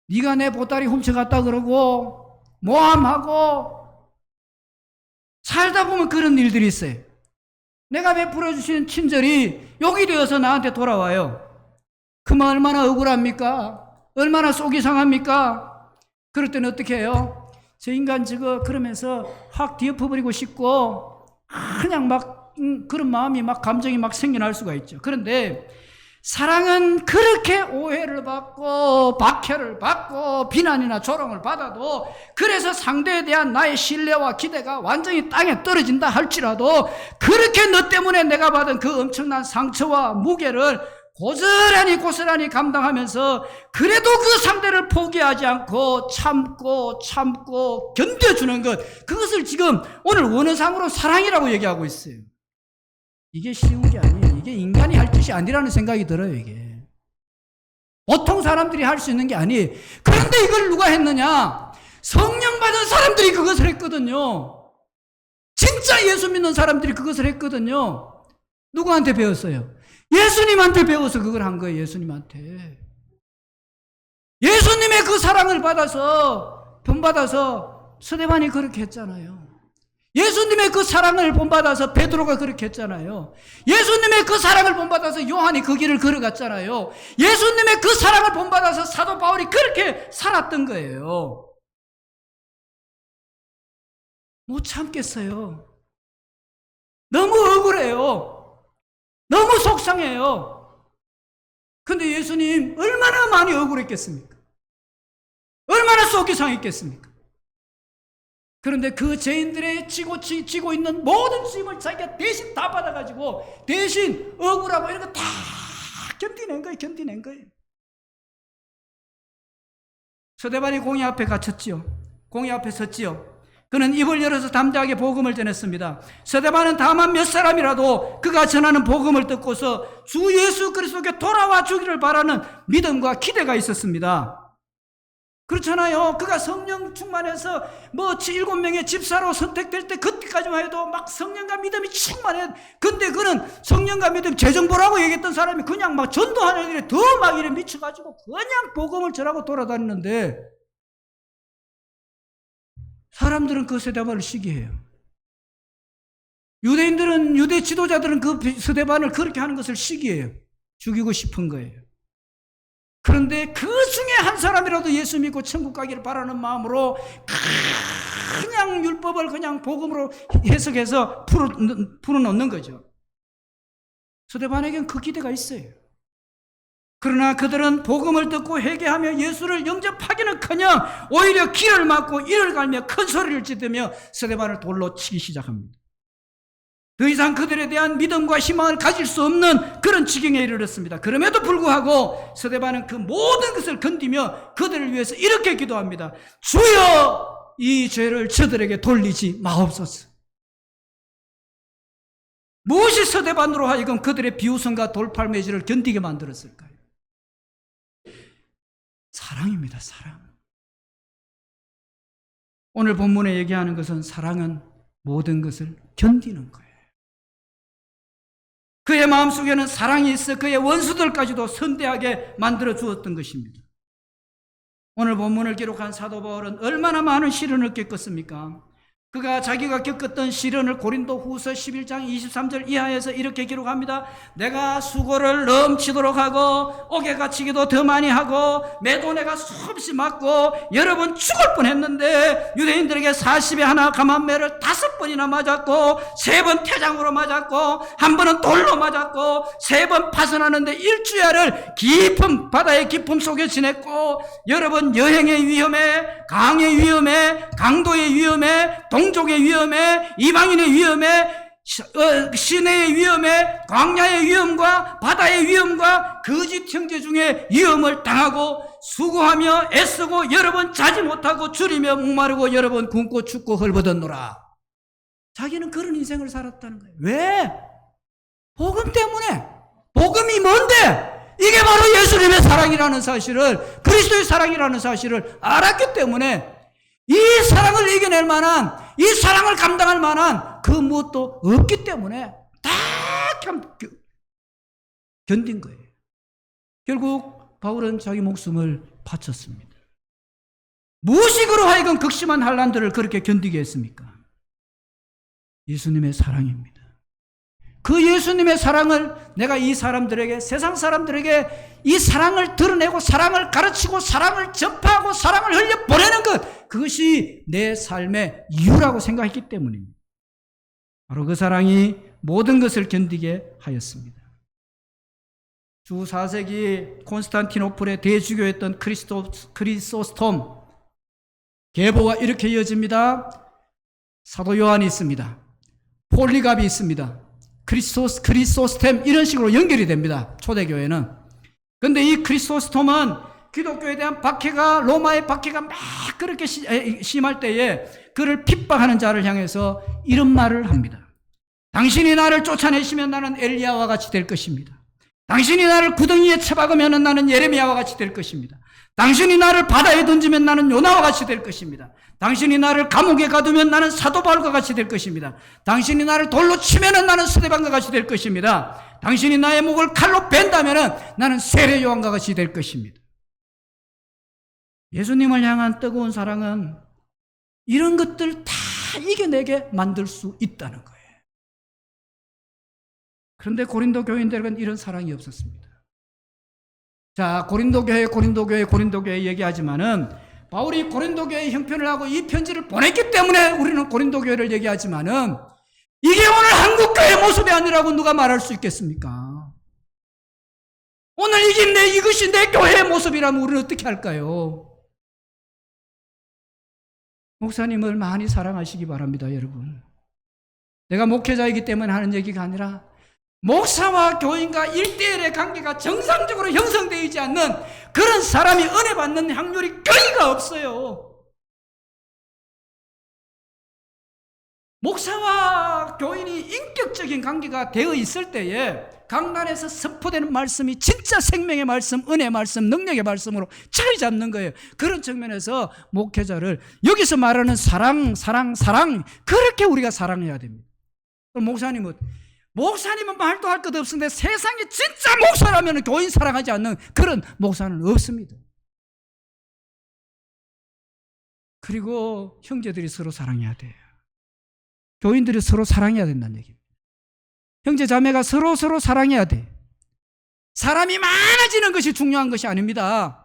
네가 내 보따리 훔쳐갔다 그러고 모함하고, 살다 보면 그런 일들이 있어요. 내가 베풀어 주신 친절이 욕이 되어서 나한테 돌아와요. 그만 얼마나 억울합니까? 얼마나 속이 상합니까? 그럴 때는 어떻게 해요? 저 인간 저거 그러면서 확 뒤엎어버리고 싶고 그냥 막 그런 마음이 막 감정이 막 생겨날 수가 있죠. 그런데 사랑은 그렇게 오해를 받고 박해를 받고 비난이나 조롱을 받아도, 그래서 상대에 대한 나의 신뢰와 기대가 완전히 땅에 떨어진다 할지라도 그렇게 너 때문에 내가 받은 그 엄청난 상처와 무게를 고스란히 감당하면서 그래도 그 상대를 포기하지 않고 참고 견뎌주는 것, 그것을 지금 오늘 원어상으로 사랑이라고 얘기하고 있어요. 이게 쉬운 게 아니에요. 이게 인간이 할 짓이 아니라는 생각이 들어요. 이게 보통 사람들이 할 수 있는 게 아니에요. 그런데 이걸 누가 했느냐? 성령 받은 사람들이 그것을 했거든요. 진짜 예수 믿는 사람들이 그것을 했거든요. 누구한테 배웠어요? 예수님한테 배워서 그걸 한 거예요. 예수님한테. 예수님의 그 사랑을 받아서 본받아서 스데반이 그렇게 했잖아요. 예수님의 그 사랑을 본받아서 베드로가 그렇게 했잖아요. 예수님의 그 사랑을 본받아서 요한이 그 길을 걸어갔잖아요. 예수님의 그 사랑을 본받아서 사도 바울이 그렇게 살았던 거예요. 못 참겠어요. 너무 억울해요. 너무 속상해요. 근데 예수님 얼마나 많이 억울했겠습니까? 얼마나 속이 상했겠습니까? 그런데 그 죄인들의 지고 있는 모든 짐을 자기가 대신 다 받아가지고 대신 억울하고 이런 거 다 견디낸 거예요. 스데반이 공의 앞에 갇혔지요. 공의 앞에 섰지요. 그는 입을 열어서 담대하게 복음을 전했습니다. 스데반은 다만 몇 사람이라도 그가 전하는 복음을 듣고서 주 예수 그리스도께 돌아와 주기를 바라는 믿음과 기대가 있었습니다. 그렇잖아요. 그가 성령 충만해서 7명의 집사로 선택될 때 그때까지만 해도 막 성령과 믿음이 충만해. 근데 그는 성령과 믿음 재정보라고 얘기했던 사람이 그냥 막 전도하는 일에 더 막 이래 미쳐가지고 그냥 복음을 전하고 돌아다니는데 사람들은 그 스데반을 시기해요. 유대 지도자들은 그 스데반을 그렇게 하는 것을 시기해요. 죽이고 싶은 거예요. 그런데 그 중에 한 사람이라도 예수 믿고 천국 가기를 바라는 마음으로 그냥 율법을 그냥 복음으로 해석해서 풀어놓는 거죠. 스데반에겐 그 기대가 있어요. 그러나 그들은 복음을 듣고 회개하며 예수를 영접하기는커녕 오히려 길을 막고 이를 갈며 큰 소리를 지르며 스데반을 돌로 치기 시작합니다. 더 이상 그들에 대한 믿음과 희망을 가질 수 없는 그런 지경에 이르렀습니다. 그럼에도 불구하고 스데반은 그 모든 것을 견디며 그들을 위해서 이렇게 기도합니다. 주여 이 죄를 저들에게 돌리지 마옵소서. 무엇이 스데반으로 하여금 그들의 비웃음과 돌팔매질을 견디게 만들었을까요? 사랑입니다. 사랑. 오늘 본문에 얘기하는 것은 사랑은 모든 것을 견디는 거예요. 그의 마음속에는 사랑이 있어 그의 원수들까지도 선대하게 만들어 주었던 것입니다. 오늘 본문을 기록한 사도 바울은 얼마나 많은 시련을 겪었습니까? 그가 자기가 겪었던 시련을 고린도 후서 11장 23절 이하에서 이렇게 기록합니다. 내가 수고를 넘치도록 하고 옥에 갇히기도 더 많이 하고 매도 내가 수없이 맞고 여러 번 죽을 뻔했는데 유대인들에게 40에 하나 감한매를 5번이나 맞았고 3번 태장으로 맞았고 1번은 돌로 맞았고 3번 파선하는데 1주야를 깊은 바다의 깊음 속에 지냈고 여러 번 여행의 위험에 강의 위험에 강도의 위험에 동족의 위험에 이방인의 위험에 시내의 위험에 광야의 위험과 바다의 위험과 거짓 형제 중에 위험을 당하고 수고하며 애쓰고 여러 번 자지 못하고 줄이며 목마르고 여러 번 굶고 춥고 헐벗었노라. 자기는 그런 인생을 살았다는 거예요. 왜? 복음 때문에. 복음이 뭔데? 이게 바로 예수님의 사랑이라는 사실을, 그리스도의 사랑이라는 사실을 알았기 때문에 이 사랑을 이겨낼 만한, 이 사랑을 감당할 만한 그 무엇도 없기 때문에 다 견딘 거예요. 결국 바울은 자기 목숨을 바쳤습니다. 무엇이 그로 하여금 극심한 환난들을 그렇게 견디게 했습니까? 예수님의 사랑입니다. 그 예수님의 사랑을 내가 이 사람들에게, 세상 사람들에게 이 사랑을 드러내고 사랑을 가르치고 사랑을 접하고 사랑을 흘려 보내는 것, 그것이 내 삶의 이유라고 생각했기 때문입니다. 바로 그 사랑이 모든 것을 견디게 하였습니다. 주 4세기 콘스탄티노플의 대주교였던 크리소스톰, 계보가 이렇게 이어집니다. 사도 요한이 있습니다. 폴리갑이 있습니다. 크리소스템, 이런 식으로 연결이 됩니다. 초대교회는. 근데 이 크리소스톰은 기독교에 대한 박해가, 로마의 박해가 막 그렇게 심할 때에 그를 핍박하는 자를 향해서 이런 말을 합니다. 당신이 나를 쫓아내시면 나는 엘리야와 같이 될 것입니다. 당신이 나를 구덩이에 쳐박으면 나는 예레미야와 같이 될 것입니다. 당신이 나를 바다에 던지면 나는 요나와 같이 될 것입니다. 당신이 나를 감옥에 가두면 나는 사도 바울과 같이 될 것입니다. 당신이 나를 돌로 치면 나는 스데반과 같이 될 것입니다. 당신이 나의 목을 칼로 벤다면 나는 세례 요한과 같이 될 것입니다. 예수님을 향한 뜨거운 사랑은 이런 것들 다 이겨내게 만들 수 있다는 거예요. 그런데 고린도 교인들은 이런 사랑이 없었습니다. 자, 고린도 교회 얘기하지만은 바울이 고린도 교회에 형편을 하고 이 편지를 보냈기 때문에 우리는 고린도 교회를 얘기하지만은 이게 오늘 한국 교회 모습이 아니라고 누가 말할 수 있겠습니까? 오늘 이것이 내 교회의 모습이라면 우리는 어떻게 할까요? 목사님을 많이 사랑하시기 바랍니다, 여러분. 내가 목회자이기 때문에 하는 얘기가 아니라 목사와 교인과 1대1의 관계가 정상적으로 형성되지 않는 그런 사람이 은혜 받는 확률이 거의가 없어요. 목사와 교인이 인격적인 관계가 되어 있을 때에 강단에서 선포되는 말씀이 진짜 생명의 말씀, 은혜의 말씀, 능력의 말씀으로 자리 잡는 거예요. 그런 측면에서 목회자를 여기서 말하는 사랑 그렇게 우리가 사랑해야 됩니다. 목사님은 말도 할 것 없는데 세상에 진짜 목사라면 교인 사랑하지 않는 그런 목사는 없습니다. 그리고 형제들이 서로 사랑해야 돼요. 교인들이 서로 사랑해야 된다는 얘기입니다. 형제 자매가 서로 사랑해야 돼. 사람이 많아지는 것이 중요한 것이 아닙니다.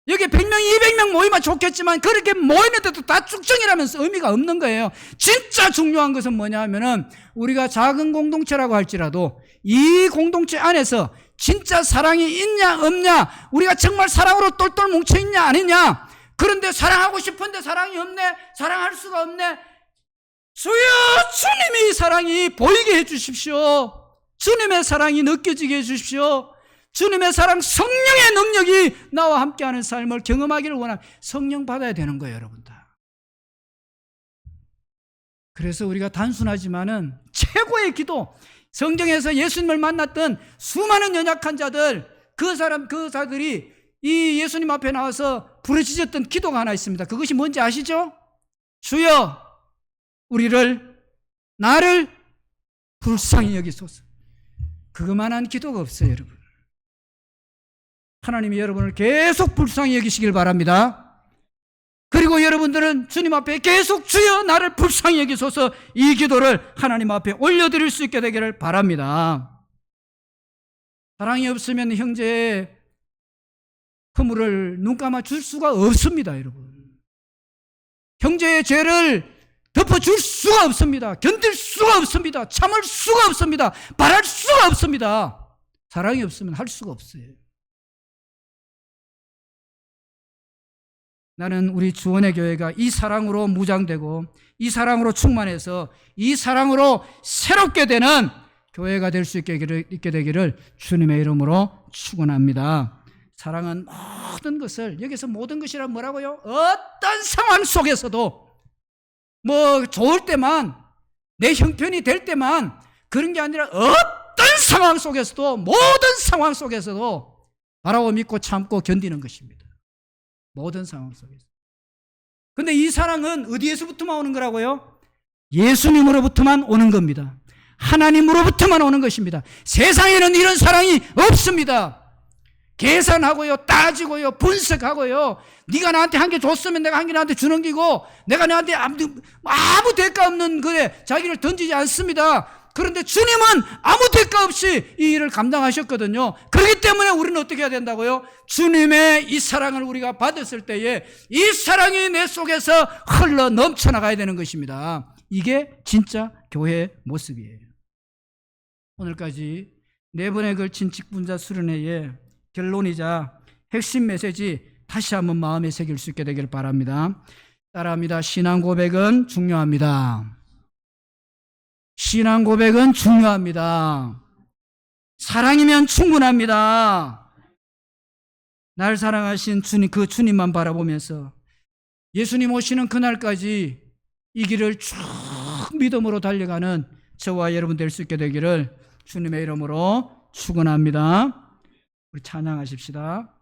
여기 100명, 200명 모이면 좋겠지만 그렇게 모이는데도 다 쭉정이라면 의미가 없는 거예요. 진짜 중요한 것은 뭐냐 하면은 우리가 작은 공동체라고 할지라도 이 공동체 안에서 진짜 사랑이 있냐 없냐, 우리가 정말 사랑으로 똘똘 뭉쳐있냐 아니냐. 그런데 사랑하고 싶은데 사랑이 없네, 사랑할 수가 없네. 주여, 주님의 이 사랑이 보이게 해주십시오. 주님의 사랑이 느껴지게 해주십시오. 주님의 사랑, 성령의 능력이 나와 함께하는 삶을 경험하기를 원합니다. 성령 받아야 되는 거예요, 여러분들. 그래서 우리가 단순하지만은 최고의 기도, 성경에서 예수님을 만났던 수많은 연약한 자들, 그 자들이 이 예수님 앞에 나와서 부르짖었던 기도가 하나 있습니다. 그것이 뭔지 아시죠? 주여, 나를 불쌍히 여기소서. 그것만한 기도가 없어요, 여러분. 하나님이 여러분을 계속 불쌍히 여기시길 바랍니다. 그리고 여러분들은 주님 앞에 계속 주여 나를 불쌍히 여기소서, 이 기도를 하나님 앞에 올려드릴 수 있게 되기를 바랍니다. 사랑이 없으면 형제의 허물을 눈감아 줄 수가 없습니다, 여러분. 형제의 죄를 덮어줄 수가 없습니다. 견딜 수가 없습니다. 참을 수가 없습니다. 바랄 수가 없습니다. 사랑이 없으면 할 수가 없어요. 나는 우리 주원의 교회가 이 사랑으로 무장되고 이 사랑으로 충만해서 이 사랑으로 새롭게 되는 교회가 될 수 있게 되기를 주님의 이름으로 축원합니다. 사랑은 모든 것을, 여기서 모든 것이란 뭐라고요? 어떤 상황 속에서도, 뭐 좋을 때만, 내 형편이 될 때만 그런 게 아니라 어떤 상황 속에서도, 모든 상황 속에서도 바라고 믿고 참고 견디는 것입니다. 모든 상황 속에서. 근데 이 사랑은 어디에서부터만 오는 거라고요? 예수님으로부터만 오는 겁니다. 하나님으로부터만 오는 것입니다. 세상에는 이런 사랑이 없습니다. 계산하고요, 따지고요, 분석하고요, 네가 나한테 한 개 줬으면 내가 한 개 나한테 주는 기고, 내가 나한테 아무 대가 없는 거에 자기를 던지지 않습니다. 그런데 주님은 아무 대가 없이 이 일을 감당하셨거든요. 그렇기 때문에 우리는 어떻게 해야 된다고요? 주님의 이 사랑을 우리가 받았을 때에 이 사랑이 내 속에서 흘러 넘쳐나가야 되는 것입니다. 이게 진짜 교회의 모습이에요. 오늘까지 4번에 걸친 직분자 수련회의 결론이자 핵심 메시지 다시 한번 마음에 새길 수 있게 되기를 바랍니다. 따라합니다. 신앙 고백은 중요합니다. 신앙 고백은 중요합니다. 사랑이면 충분합니다. 날 사랑하신 주님, 그 주님만 바라보면서 예수님 오시는 그날까지 이 길을 쭉 믿음으로 달려가는 저와 여러분 될 수 있게 되기를 주님의 이름으로 축원합니다. 우리 찬양하십시다.